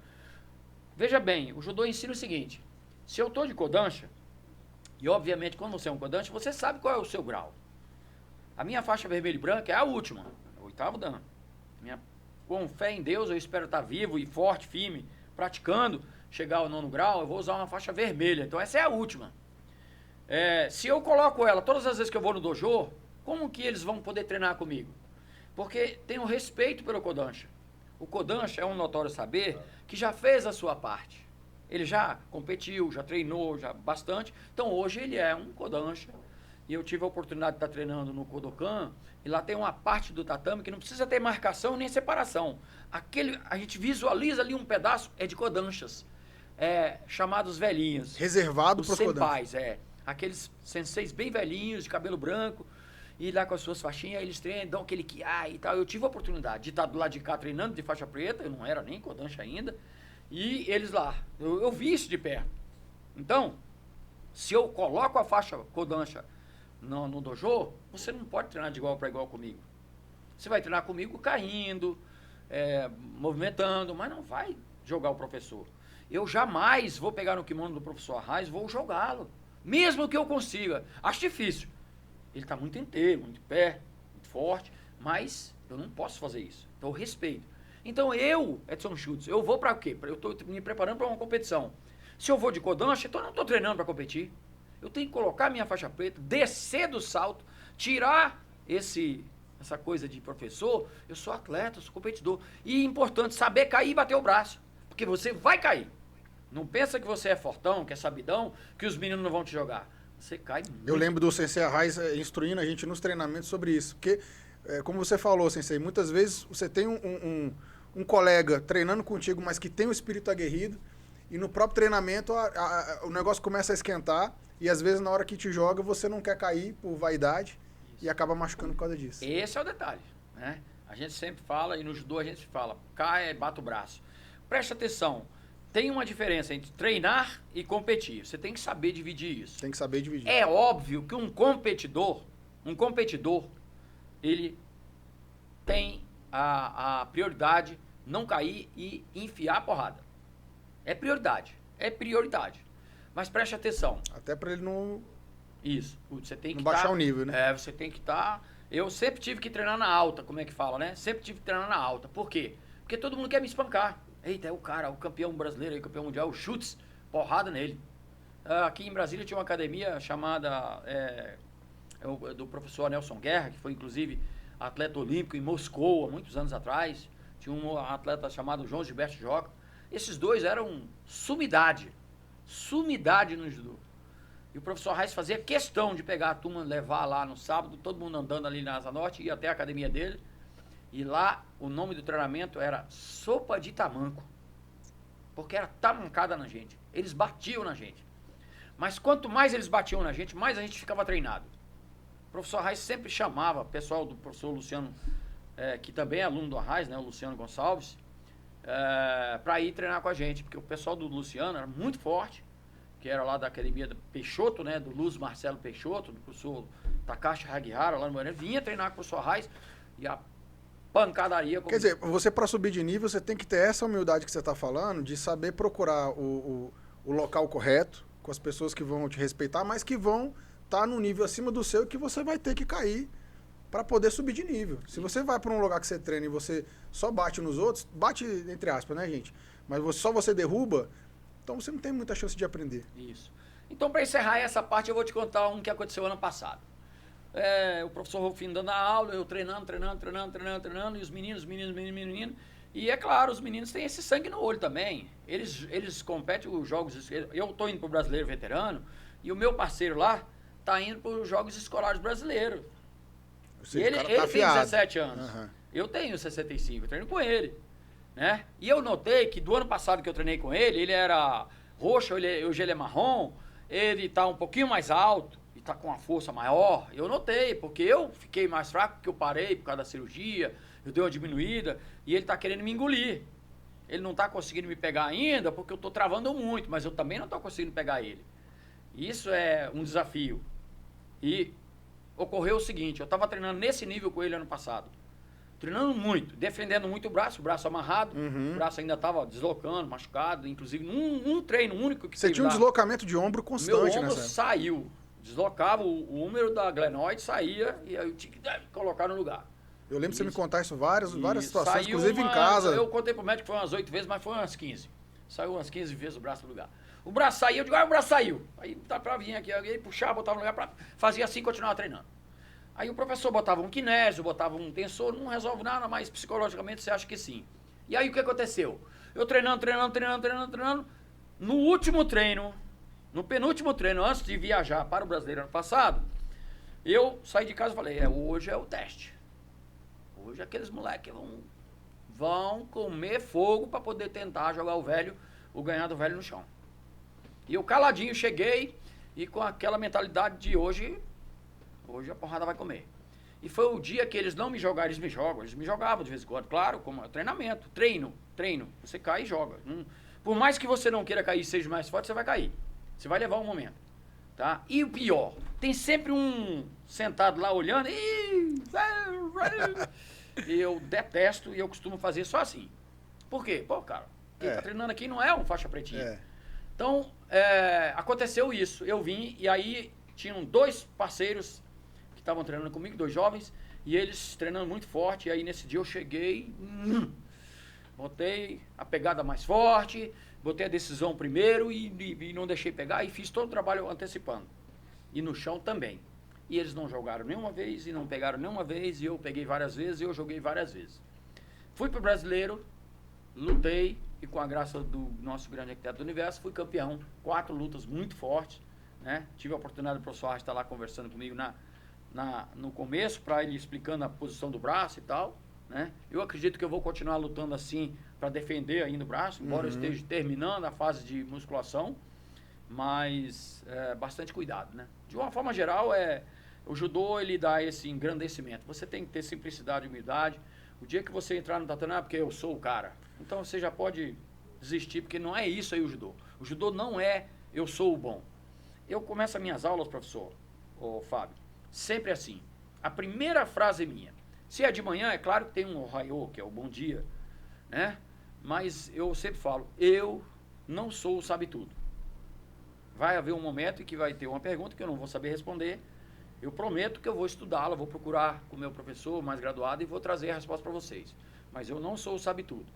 Veja bem, o judô ensina o seguinte: se eu estou de Kodansha, e obviamente quando você é um Kodansha, você sabe qual é o seu grau. A minha faixa vermelha e branca é a última, o 8º dan. Com fé em Deus, eu espero estar vivo e forte, firme, praticando, chegar ao 9º grau, eu vou usar uma faixa vermelha. Então essa é a última. Se eu coloco ela todas as vezes que eu vou no dojo, como que eles vão poder treinar comigo? Porque tem um respeito pelo Kodansha. O Kodansha é um notório saber que já fez a sua parte. Ele já competiu, já treinou, já bastante. Então hoje ele é um Kodansha. E eu tive a oportunidade de estar treinando no Kodokan, e lá tem uma parte do tatame que não precisa ter marcação nem separação. A gente visualiza ali um pedaço, é de Kodanshas, chamados velhinhos. Reservado para os senpais, aqueles senseis bem velhinhos, de cabelo branco, e lá com as suas faixinhas, eles treinam, dão aquele kiai e tal. Eu tive a oportunidade de estar do lado de cá treinando de faixa preta, eu não era nem Kodansha ainda, e eles lá, eu vi isso de perto. Então, se eu coloco a faixa Kodansha no dojo, você não pode treinar de igual para igual comigo. Você vai treinar comigo caindo, movimentando, mas não vai jogar o professor. Eu jamais vou pegar no kimono do professor Arraiz, vou jogá-lo. Mesmo que eu consiga. Acho difícil. Ele está muito inteiro, muito de pé, muito forte, mas eu não posso fazer isso. Então eu respeito. Então eu, Edson Schultz, eu vou para quê? Eu estou me preparando para uma competição. Se eu vou de Kodansha, então eu não estou treinando para competir. Eu tenho que colocar minha faixa preta, descer do salto, tirar essa coisa de professor. Eu sou atleta, eu sou competidor. E é importante saber cair e bater o braço, porque você vai cair. Não pensa que você é fortão, que é sabidão, que os meninos não vão te jogar. Você cai muito. Eu lembro do Sensei Arraiz instruindo a gente nos treinamentos sobre isso. Porque, como você falou, Sensei, muitas vezes você tem um colega treinando contigo, mas que tem um espírito aguerrido, e no próprio treinamento o negócio começa a esquentar, e às vezes na hora que te joga você não quer cair por vaidade, isso, e acaba machucando por causa disso. Esse é o detalhe, né? A gente sempre fala, e no judô a gente fala, cai e bata o braço. Preste atenção, tem uma diferença entre treinar e competir. Você tem que saber dividir isso. Tem que saber dividir. É óbvio que um competidor, ele tem a prioridade não cair e enfiar a porrada. É prioridade. Mas preste atenção. Até para ele não... Isso. Você tem que baixar o nível, né? Você tem que estar... Eu sempre tive que treinar na alta, como é que fala, né? Sempre tive que treinar na alta. Por quê? Porque todo mundo quer me espancar. Eita, é o cara, o campeão brasileiro, o campeão mundial, o Schultz, porrada nele. Aqui em Brasília tinha uma academia chamada do professor Nelson Guerra, que foi inclusive atleta olímpico em Moscou há muitos anos atrás. Tinha um atleta chamado João Gilberto Joca. Esses dois eram sumidade no judô. E o professor Arraiz fazia questão de pegar a turma, levar lá no sábado, todo mundo andando ali na Asa Norte, ia até a academia dele. E lá o nome do treinamento era sopa de tamanco. Porque era tamancada na gente. Eles batiam na gente. Mas quanto mais eles batiam na gente, mais a gente ficava treinado. O professor Arraiz sempre chamava o pessoal do professor Luciano, que também é aluno do Arraiz, né, o Luciano Gonçalves, para ir treinar com a gente. Porque o pessoal do Luciano era muito forte, que era lá da academia do Peixoto, né, do Luz Marcelo Peixoto, do professor Takashi Hagihara, lá no Moreira, vinha treinar com o professor Arraiz e a pancadaria. Quer dizer, você para subir de nível, você tem que ter essa humildade que você está falando, de saber procurar o local correto, com as pessoas que vão te respeitar, mas que vão estar no nível acima do seu, que você vai ter que cair para poder subir de nível. Se você vai para um lugar que você treina e você só bate nos outros, bate entre aspas, né, gente? Mas só você derruba, então você não tem muita chance de aprender. Isso. Então, para encerrar essa parte, eu vou te contar um que aconteceu ano passado. O professor Rufino dando a aula, eu treinando, e os meninos, e é claro, os meninos têm esse sangue no olho também. Eles competem os jogos, eu estou indo para o Brasileiro Veterano, e o meu parceiro lá está indo para os Jogos Escolares Brasileiros. Ele tem 17 anos. Uhum. Eu tenho 65, eu treino com ele. Né? E eu notei que do ano passado que eu treinei com ele, ele era roxo, hoje ele é marrom, ele tá um pouquinho mais alto e tá com uma força maior. Eu notei, porque eu fiquei mais fraco, porque eu parei por causa da cirurgia, eu dei uma diminuída e ele tá querendo me engolir. Ele não tá conseguindo me pegar ainda porque eu tô travando muito, mas eu também não tô conseguindo pegar ele. Isso é um desafio. E ocorreu o seguinte, eu tava treinando nesse nível com ele ano passado. Treinando muito, defendendo muito o braço amarrado, o braço ainda estava deslocando, machucado, inclusive num treino único que você tinha um deslocamento de ombro constante, meu ombro saiu, deslocava, o húmero da glenoide saía e eu tinha que colocar no lugar. Eu lembro de você me contar isso várias situações, inclusive em casa. Eu contei pro médico que foi umas 8 vezes, mas foi umas 15. Saiu umas 15 vezes o braço do lugar. O braço saiu, eu digo, o braço saiu. Aí tá pra vir aqui, alguém puxava, botava no lugar, fazia assim e continuava treinando. Aí o professor botava um kinésio, botava um tensor, não resolve nada, mas psicologicamente você acha que sim. E aí o que aconteceu? Eu treinando. No último treino, no penúltimo treino, antes de viajar para o Brasileiro ano passado, eu saí de casa e falei, hoje é o teste. Hoje aqueles moleques vão comer fogo para poder tentar jogar o ganhar do velho no chão. E eu caladinho cheguei e com aquela mentalidade de hoje a porrada vai comer. E foi o dia que eles não me jogaram, eles me jogavam de vez em quando, claro, como treinamento, treino, você cai e joga. Por mais que você não queira cair e seja mais forte, você vai cair. Você vai levar um momento, tá? E o pior, tem sempre um sentado lá olhando, e eu detesto e eu costumo fazer só assim. Por quê? Pô, cara, quem tá treinando aqui não é um faixa pretinha. Então, aconteceu isso, eu vim e aí tinham 2 parceiros que estavam treinando comigo, 2 jovens, e eles treinando muito forte, e aí nesse dia eu cheguei, botei a pegada mais forte, botei a decisão primeiro e não deixei pegar, e fiz todo o trabalho antecipando. E no chão também. E eles não jogaram nenhuma vez, e não pegaram nenhuma vez, e eu peguei várias vezes, e eu joguei várias vezes. Fui pro Brasileiro, lutei, e com a graça do nosso grande arquiteto do universo, fui campeão, 4 lutas muito fortes, né? Tive a oportunidade do professor Arras estar lá conversando comigo no começo, para ele explicando a posição do braço e tal, né? Eu acredito que eu vou continuar lutando assim para defender ainda o braço, embora eu esteja terminando a fase de musculação, mas bastante cuidado, né? De uma forma geral, o judô ele dá esse engrandecimento. Você tem que ter simplicidade e humildade. O dia que você entrar no tatame, porque eu sou o cara, então você já pode desistir, porque não é isso aí o judô. O judô não é eu sou o bom. Eu começo as minhas aulas, professor, Fábio, sempre assim. A primeira frase minha, se é de manhã, é claro que tem um ohayou, que é o bom dia, né? Mas eu sempre falo, eu não sou o sabe-tudo. Vai haver um momento em que vai ter uma pergunta que eu não vou saber responder. Eu prometo que eu vou estudá-la, vou procurar com o meu professor mais graduado e vou trazer a resposta para vocês. Mas eu não sou o sabe-tudo.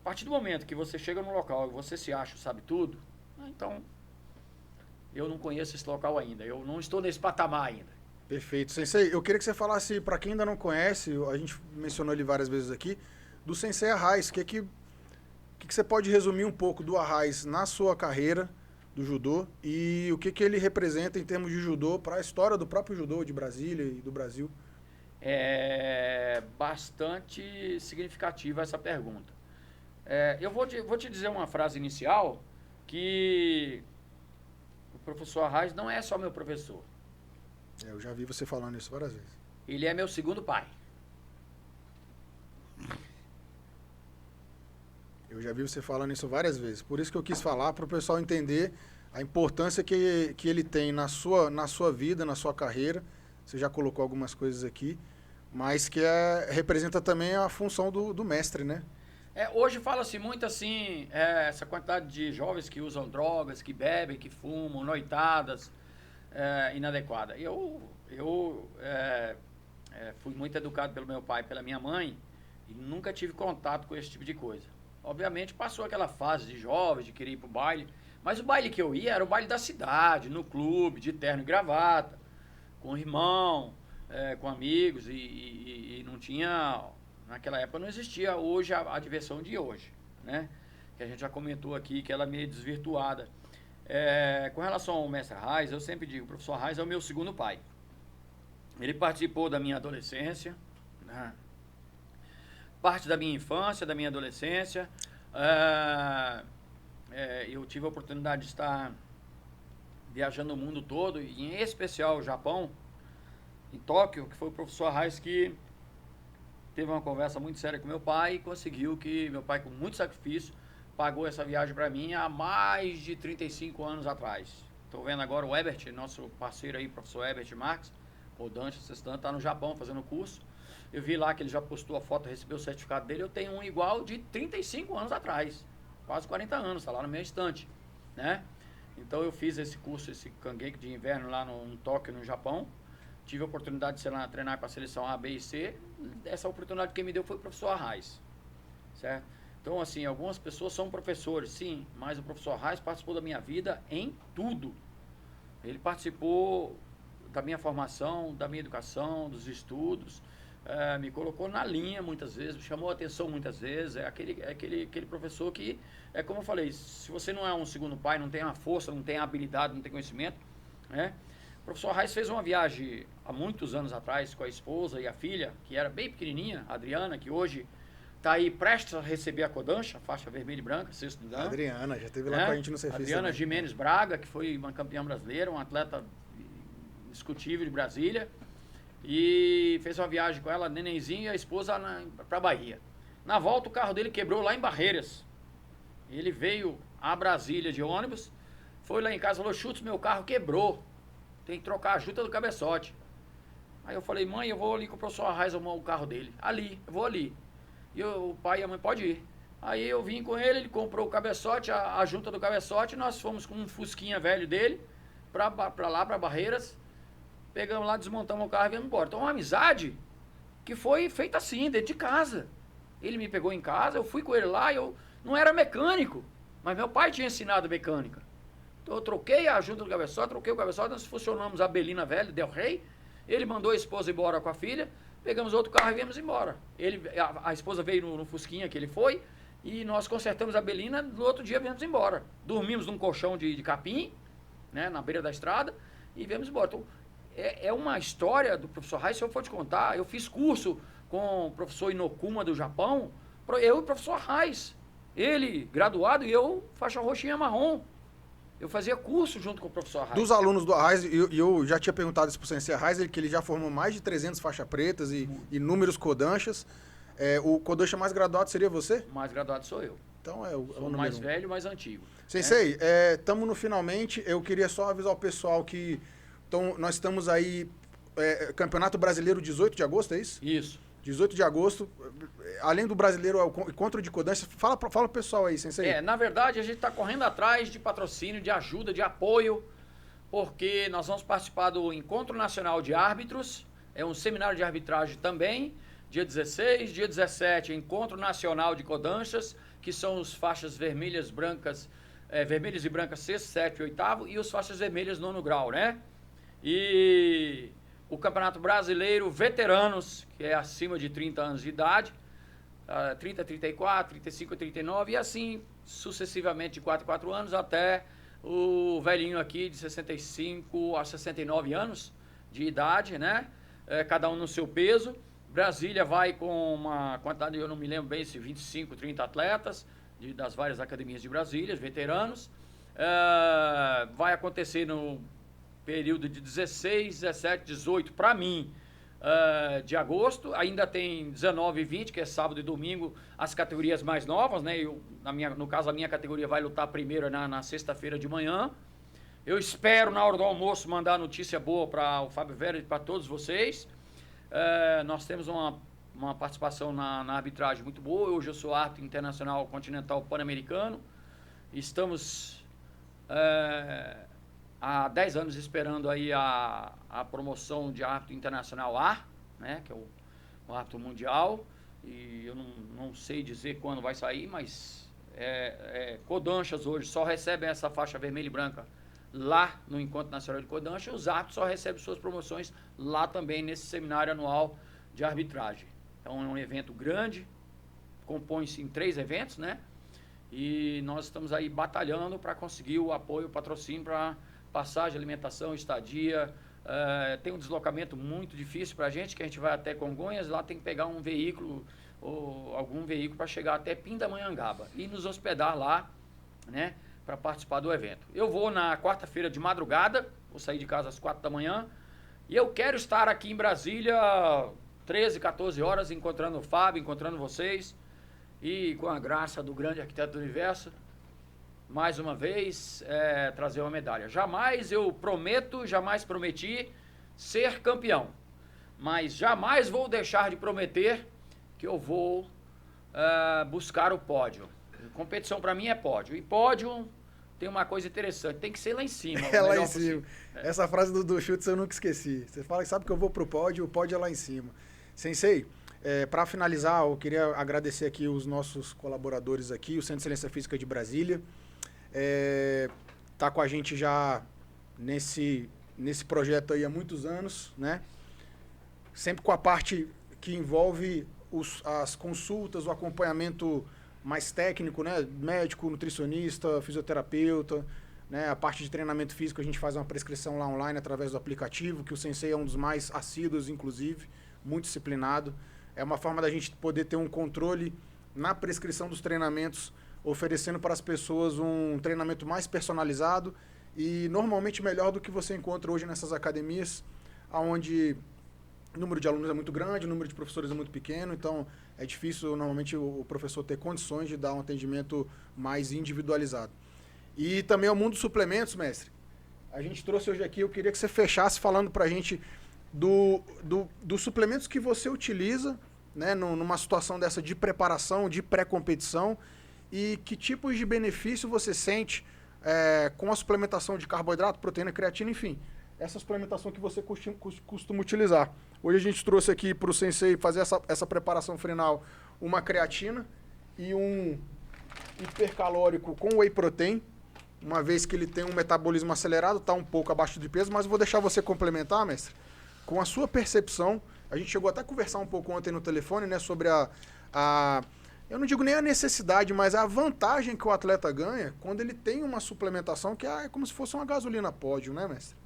A partir do momento que você chega no local e você se acha o sabe-tudo, então eu não conheço esse local ainda, eu não estou nesse patamar ainda. Perfeito. Sensei, eu queria que você falasse, para quem ainda não conhece, a gente mencionou ele várias vezes aqui, do Sensei Arraes. O que você pode resumir um pouco do Arraes na sua carreira do judô e o que ele representa em termos de judô para a história do próprio judô de Brasília e do Brasil? É bastante significativa essa pergunta. Eu vou te dizer uma frase inicial que o professor Arraes não é só meu professor. Eu já vi você falando isso várias vezes. Ele é meu segundo pai. Eu já vi você falando isso várias vezes. Por isso que eu quis falar, para o pessoal entender a importância que ele tem na sua vida, na sua carreira. Você já colocou algumas coisas aqui, mas que representa também a função do mestre, né? Hoje fala-se muito assim, essa quantidade de jovens que usam drogas, que bebem, que fumam, noitadas inadequadas. Eu fui muito educado pelo meu pai e pela minha mãe e nunca tive contato com esse tipo de coisa. Obviamente passou aquela fase de jovem, de querer ir pro baile, mas o baile que eu ia era o baile da cidade, no clube, de terno e gravata, com irmão, com amigos e não tinha... Naquela época não existia hoje a diversão de hoje, né? Que a gente já comentou aqui, que ela é meio desvirtuada. Com relação ao mestre Arraes, eu sempre digo, o professor Arraes é o meu segundo pai. Ele participou da minha adolescência, né? Parte da minha infância, da minha adolescência. Eu tive a oportunidade de estar viajando o mundo todo, e em especial o Japão, em Tóquio, que foi o professor Arraes que teve uma conversa muito séria com meu pai e conseguiu que meu pai, com muito sacrifício, pagou essa viagem para mim há mais de 35 anos atrás. Estou vendo agora o Ebert, nosso parceiro aí, professor Ebert Marques, o Dante assistente, está no Japão fazendo o curso. Eu vi lá que ele já postou a foto, recebeu o certificado dele. Eu tenho um igual de 35 anos atrás, quase 40 anos, está lá no meu estante, né? Então eu fiz esse curso, esse Kangeki de inverno lá em Tóquio, no Japão. Tive a oportunidade de, sei lá, treinar para a seleção A, B e C. Essa oportunidade que quem me deu foi o professor Arraes, certo? Então, assim, algumas pessoas são professores, sim, mas o professor Arraes participou da minha vida em tudo. Ele participou da minha formação, da minha educação, dos estudos, me colocou na linha muitas vezes, me chamou a atenção muitas vezes. É aquele professor que, é como eu falei, se você não é um segundo pai, não tem a força, não tem a habilidade, não tem conhecimento, né? O professor Arraes fez uma viagem há muitos anos atrás com a esposa e a filha, que era bem pequenininha, a Adriana, que hoje está aí prestes a receber a Kodansha, faixa vermelha e branca, sexto dan. Adriana, já esteve lá com a gente no Cefis. Adriana Jimenez Braga, que foi uma campeã brasileira, um atleta indiscutível de Brasília, e fez uma viagem com ela, nenenzinho, e a esposa para Bahia. Na volta, o carro dele quebrou lá em Barreiras. Ele veio a Brasília de ônibus, foi lá em casa, falou: Chutes, meu carro quebrou, tem que trocar a junta do cabeçote. Aí eu falei: mãe, eu vou ali com o professor Arraes arrumar o carro dele. Ali, eu vou ali. E o pai e a mãe: pode ir. Aí eu vim com ele, ele comprou o cabeçote, a junta do cabeçote, e nós fomos com um fusquinha velho dele, pra lá, pra Barreiras. Pegamos lá, desmontamos o carro e viemos embora. Então, uma amizade que foi feita assim, dentro de casa. Ele me pegou em casa, eu fui com ele lá, eu não era mecânico, mas meu pai tinha ensinado mecânica. Então eu troquei a junta do cabeçote, troquei o cabeçote, nós funcionamos a Belina Velha, Del Rey. Ele mandou a esposa embora com a filha, pegamos outro carro e viemos embora. A esposa veio no Fusquinha que ele foi, e nós consertamos a Belina, no outro dia viemos embora. Dormimos num colchão de capim, né, na beira da estrada, e viemos embora. Então, é uma história do professor Arraes, se eu for te contar. Eu fiz curso com o professor Inokuma do Japão, eu e o professor Arraes. Ele, graduado, e eu, faixa roxinha marrom. Eu fazia curso junto com o professor Arraes. Dos alunos do Arraes, eu já tinha perguntado isso pro Sensei Arraes, que ele já formou mais de 300 faixa pretas e inúmeros Kodanshas. O Kodansha mais graduado seria você? Mais graduado sou eu. Então Sou o mais velho, mais antigo. Sensei, estamos no finalmente. Eu queria só avisar o pessoal que nós estamos aí, Campeonato Brasileiro 18 de agosto, é isso? Isso. 18 de agosto, além do brasileiro, é o encontro de Kodansha. Fala pro pessoal aí, Sensei. Na verdade, a gente está correndo atrás de patrocínio, de ajuda, de apoio, porque nós vamos participar do Encontro Nacional de Árbitros, é um seminário de arbitragem também, dia 16, dia 17, Encontro Nacional de Kodanshas, que são os faixas vermelhas, brancas, vermelhas e brancas, sexto, sétimo e oitavo, e os faixas vermelhas, nono grau, né? E o Campeonato Brasileiro Veteranos, que é acima de 30 anos de idade, 30, 34, 35, 39, e assim sucessivamente de 4 em 4 anos, até o velhinho aqui de 65 a 69 anos de idade, né? Cada um no seu peso. Brasília vai com uma quantidade, eu não me lembro bem, se 25, 30 atletas das várias academias de Brasília, veteranos. Vai acontecer no período de 16, 17, 18, para mim, de agosto. Ainda tem 19 e 20, que é sábado e domingo, as categorias mais novas, né? No caso, a minha categoria vai lutar primeiro na sexta-feira de manhã. Eu espero, na hora do almoço, mandar notícia boa para o Fábio Vera e para todos vocês. Nós temos uma participação na arbitragem muito boa. Hoje eu sou árbitro internacional continental pan-americano. Estamos há 10 anos esperando aí a promoção de árbitro internacional A, né, que é o árbitro mundial. E eu não sei dizer quando vai sair, mas Kodanshas hoje só recebem essa faixa vermelha e branca lá no Encontro Nacional de Kodansha. Os árbitros só recebem suas promoções lá também nesse seminário anual de arbitragem. Então é um evento grande, compõe-se em 3 eventos, né? E nós estamos aí batalhando para conseguir o apoio, o patrocínio para passagem, alimentação, estadia, tem um deslocamento muito difícil para a gente, que a gente vai até Congonhas, lá tem que pegar um veículo ou algum veículo para chegar até Pindamonhangaba e nos hospedar lá, né, para participar do evento. Eu vou na quarta-feira de madrugada, vou sair de casa às 4 da manhã, e eu quero estar aqui em Brasília 13, 14 horas, encontrando o Fábio, encontrando vocês, e com a graça do grande arquiteto do universo, mais uma vez, trazer uma medalha. Jamais prometi ser campeão, mas jamais vou deixar de prometer que eu vou buscar o pódio. Competição para mim é pódio, e pódio tem uma coisa interessante, tem que ser lá em cima. É lá em cima. Essa frase do Schultz eu nunca esqueci. Você fala que sabe que eu vou pro pódio, o pódio é lá em cima. Sensei, para finalizar, eu queria agradecer aqui os nossos colaboradores aqui, o Centro de Excelência Física de Brasília. Tá com a gente já nesse projeto aí há muitos anos, né? Sempre com a parte que envolve as consultas, o acompanhamento mais técnico, né? Médico, nutricionista, fisioterapeuta, né? A parte de treinamento físico a gente faz uma prescrição lá online através do aplicativo, que o Sensei é um dos mais assíduos, inclusive, muito disciplinado. É uma forma da gente poder ter um controle na prescrição dos treinamentos, oferecendo para as pessoas um treinamento mais personalizado e normalmente melhor do que você encontra hoje nessas academias, onde o número de alunos é muito grande, o número de professores é muito pequeno, então é difícil normalmente o professor ter condições de dar um atendimento mais individualizado. E também o mundo dos suplementos, mestre. A gente trouxe hoje aqui, eu queria que você fechasse falando para a gente dos suplementos que você utiliza, né, numa situação dessa de preparação, de pré-competição, e que tipos de benefício você sente com a suplementação de carboidrato, proteína, creatina, enfim, essa suplementação que você costuma utilizar. Hoje a gente trouxe aqui para o Sensei fazer essa preparação final uma creatina e um hipercalórico com whey protein, uma vez que ele tem um metabolismo acelerado, está um pouco abaixo de peso, mas vou deixar você complementar, mestre, com a sua percepção. A gente chegou até a conversar um pouco ontem no telefone, né, sobre eu não digo nem a necessidade, mas a vantagem que o atleta ganha quando ele tem uma suplementação que é como se fosse uma gasolina pódio, né, mestre?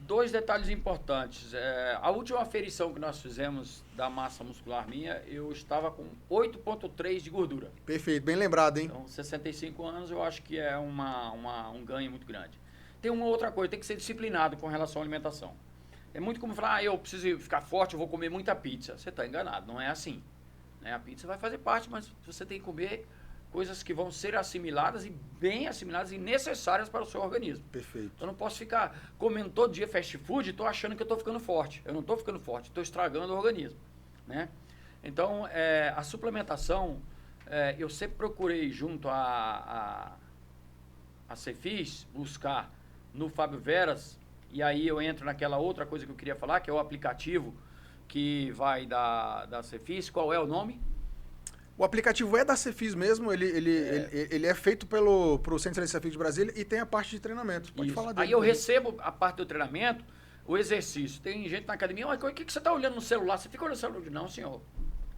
Dois detalhes importantes. A última aferição que nós fizemos da massa muscular minha, eu estava com 8,3 de gordura. Perfeito, bem lembrado, hein? Então, 65 anos eu acho que é um ganho muito grande. Tem uma outra coisa, tem que ser disciplinado com relação à alimentação. É muito como falar, eu preciso ficar forte, eu vou comer muita pizza. Você está enganado, não é assim. Né? A pizza vai fazer parte, mas você tem que comer coisas que vão ser assimiladas e bem assimiladas e necessárias para o seu organismo. Perfeito. Eu não posso ficar comendo todo dia fast food e estou achando que eu estou ficando forte. Eu não estou ficando forte, estou estragando o organismo. Né? Então, a suplementação, eu sempre procurei junto a Cefis buscar no Fábio Veras, e aí eu entro naquela outra coisa que eu queria falar, que é o aplicativo que vai da Cefis. Qual é o nome? O aplicativo é da Cefis mesmo, ele é feito pro Centro de Excelência Física de Brasília e tem a parte de treinamento. Pode falar dele. Aí eu recebo a parte do treinamento, o exercício. Tem gente na academia, mas o que você está olhando no celular? Você fica olhando no celular? Não, senhor.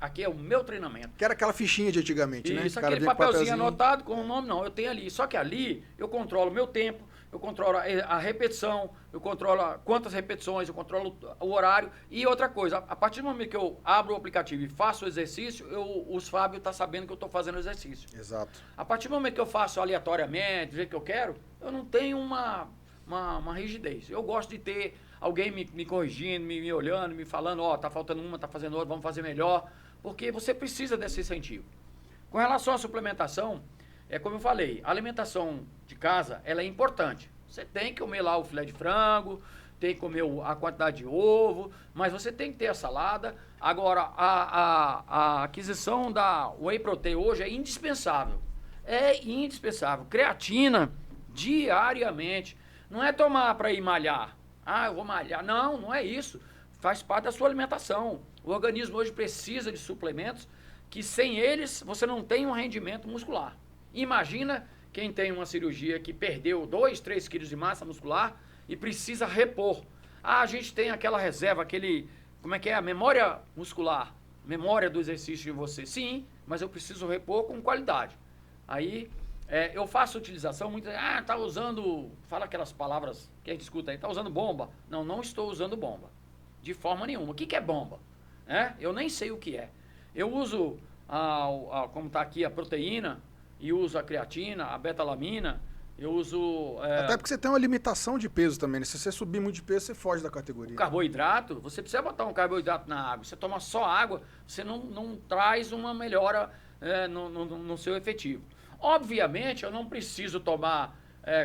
Aqui é o meu treinamento. Que era aquela fichinha de antigamente, né? Isso, aquele papelzinho anotado com o nome, não. Eu tenho ali. Só que ali eu controlo o meu tempo, eu controlo a repetição, eu controlo quantas repetições, eu controlo o horário. E outra coisa, a partir do momento que eu abro o aplicativo e faço o exercício, os Fábio está sabendo que eu estou fazendo o exercício. Exato. A partir do momento que eu faço aleatoriamente, do jeito que eu quero, eu não tenho uma rigidez. Eu gosto de ter alguém me corrigindo, me olhando, me falando, tá faltando uma, tá fazendo outra, vamos fazer melhor. Porque você precisa desse incentivo. Com relação à suplementação, como eu falei, a alimentação de casa, ela é importante. Você tem que comer lá o filé de frango, tem que comer a quantidade de ovo, mas você tem que ter a salada. Agora, a aquisição da whey protein hoje é indispensável. É indispensável. Creatina, diariamente. Não é tomar para ir malhar. Eu vou malhar. Não, não é isso. Faz parte da sua alimentação. O organismo hoje precisa de suplementos que sem eles você não tem um rendimento muscular. Imagina quem tem uma cirurgia que perdeu 2, 3 quilos de massa muscular e precisa repor. A gente tem aquela reserva, a memória muscular, memória do exercício de você. Sim, mas eu preciso repor com qualidade. Aí Eu faço utilização, muitas tá usando, fala aquelas palavras que a gente escuta aí, tá usando bomba. Não, não estou usando bomba, de forma nenhuma. O que é bomba? Eu nem sei o que é. Eu uso, como está aqui, a proteína, e uso a creatina, a betalamina, eu uso... Até porque você tem uma limitação de peso também, né? Se você subir muito de peso, você foge da categoria. O carboidrato, você precisa botar um carboidrato na água. Você toma só água, você não traz uma melhora no seu efetivo. Obviamente, eu não preciso tomar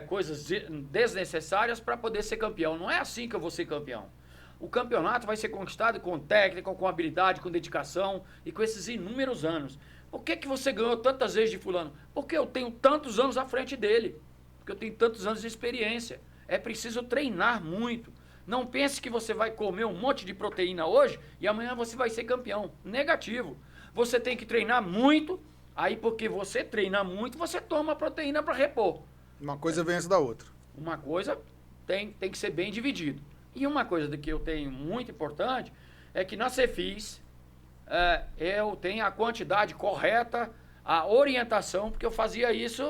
coisas desnecessárias para poder ser campeão. Não é assim que eu vou ser campeão. O campeonato vai ser conquistado com técnica, com habilidade, com dedicação e com esses inúmeros anos. Por que você ganhou tantas vezes de fulano? Porque eu tenho tantos anos à frente dele. Porque eu tenho tantos anos de experiência. É preciso treinar muito. Não pense que você vai comer um monte de proteína hoje e amanhã você vai ser campeão. Negativo. Você tem que treinar muito, aí porque você treina muito, você toma proteína para repor. Uma coisa vem antes da outra. Uma coisa tem que ser bem dividido. E uma coisa que eu tenho muito importante é que na Cefis eu tenho a quantidade correta, a orientação, porque eu fazia isso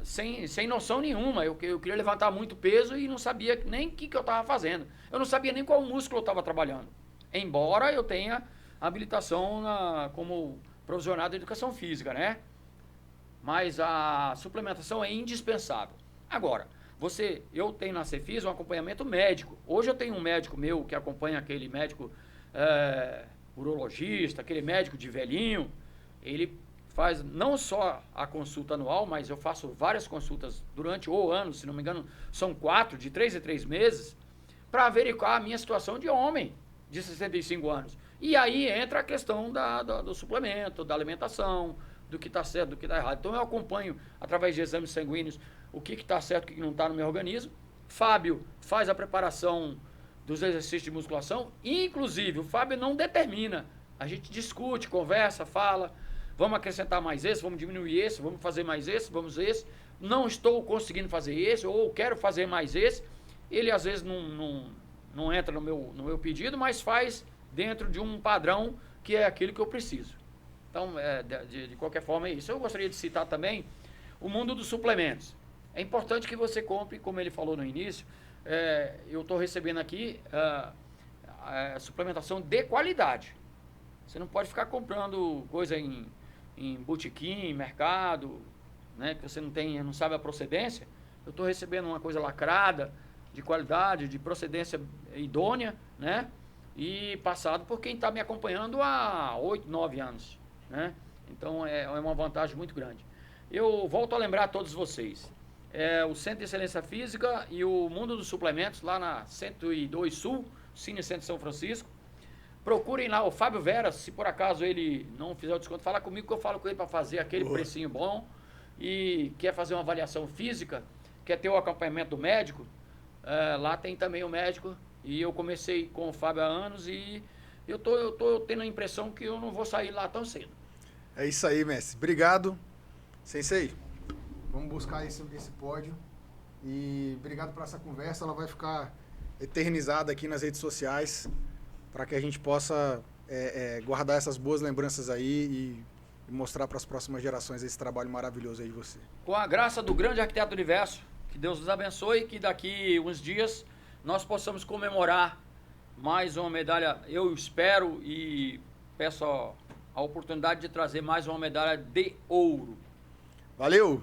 sem noção nenhuma. Eu queria levantar muito peso e não sabia nem o que eu estava fazendo. Eu não sabia nem qual músculo eu estava trabalhando. Embora eu tenha habilitação como profissional de educação física, né? Mas a suplementação é indispensável. Agora, eu tenho na Cefis um acompanhamento médico. Hoje eu tenho um médico meu que acompanha aquele médico urologista, aquele médico de velhinho. Ele faz não só a consulta anual, mas eu faço várias consultas durante o ano, se não me engano, são 4, de 3 em 3 meses, para averiguar a minha situação de homem de 65 anos. E aí entra a questão do suplemento, da alimentação, do que está certo, do que está errado. Então eu acompanho, através de exames sanguíneos, o que está certo e o que não está no meu organismo. Fábio faz a preparação dos exercícios de musculação. Inclusive, o Fábio não determina. A gente discute, conversa, fala. Vamos acrescentar mais esse, vamos diminuir esse, vamos fazer mais esse, vamos esse. Não estou conseguindo fazer esse, ou quero fazer mais esse. Ele, às vezes, não entra no meu pedido, mas faz dentro de um padrão que é aquilo que eu preciso. Então, de qualquer forma, é isso. Eu gostaria de citar também o mundo dos suplementos. É importante que você compre, como ele falou no início, eu estou recebendo aqui suplementação de qualidade. Você não pode ficar comprando coisa em botequim, mercado, né, que você não sabe a procedência. Eu estou recebendo uma coisa lacrada, de qualidade, de procedência idônea, né, e passado por quem está me acompanhando há 8, 9 anos. Né? Então é uma vantagem muito grande. Eu volto a lembrar a todos vocês. O Centro de Excelência Física e o Mundo dos Suplementos, lá na 102 Sul, Cine Centro São Francisco. Procurem lá o Fábio Vera, se por acaso ele não fizer o desconto, fala comigo que eu falo com ele para fazer aquele precinho bom. E quer fazer uma avaliação física, quer ter o acompanhamento do médico, lá tem também o médico. E eu comecei com o Fábio há anos e eu tô tendo a impressão que eu não vou sair lá tão cedo. É isso aí, mestre. Obrigado. Sensei, vamos buscar esse pódio. E obrigado por essa conversa. Ela vai ficar eternizada aqui nas redes sociais para que a gente possa guardar essas boas lembranças aí e mostrar para as próximas gerações esse trabalho maravilhoso aí de você. Com a graça do grande arquiteto do universo, que Deus nos abençoe e que daqui uns dias nós possamos comemorar mais uma medalha. Eu espero e peço a oportunidade de trazer mais uma medalha de ouro. Valeu!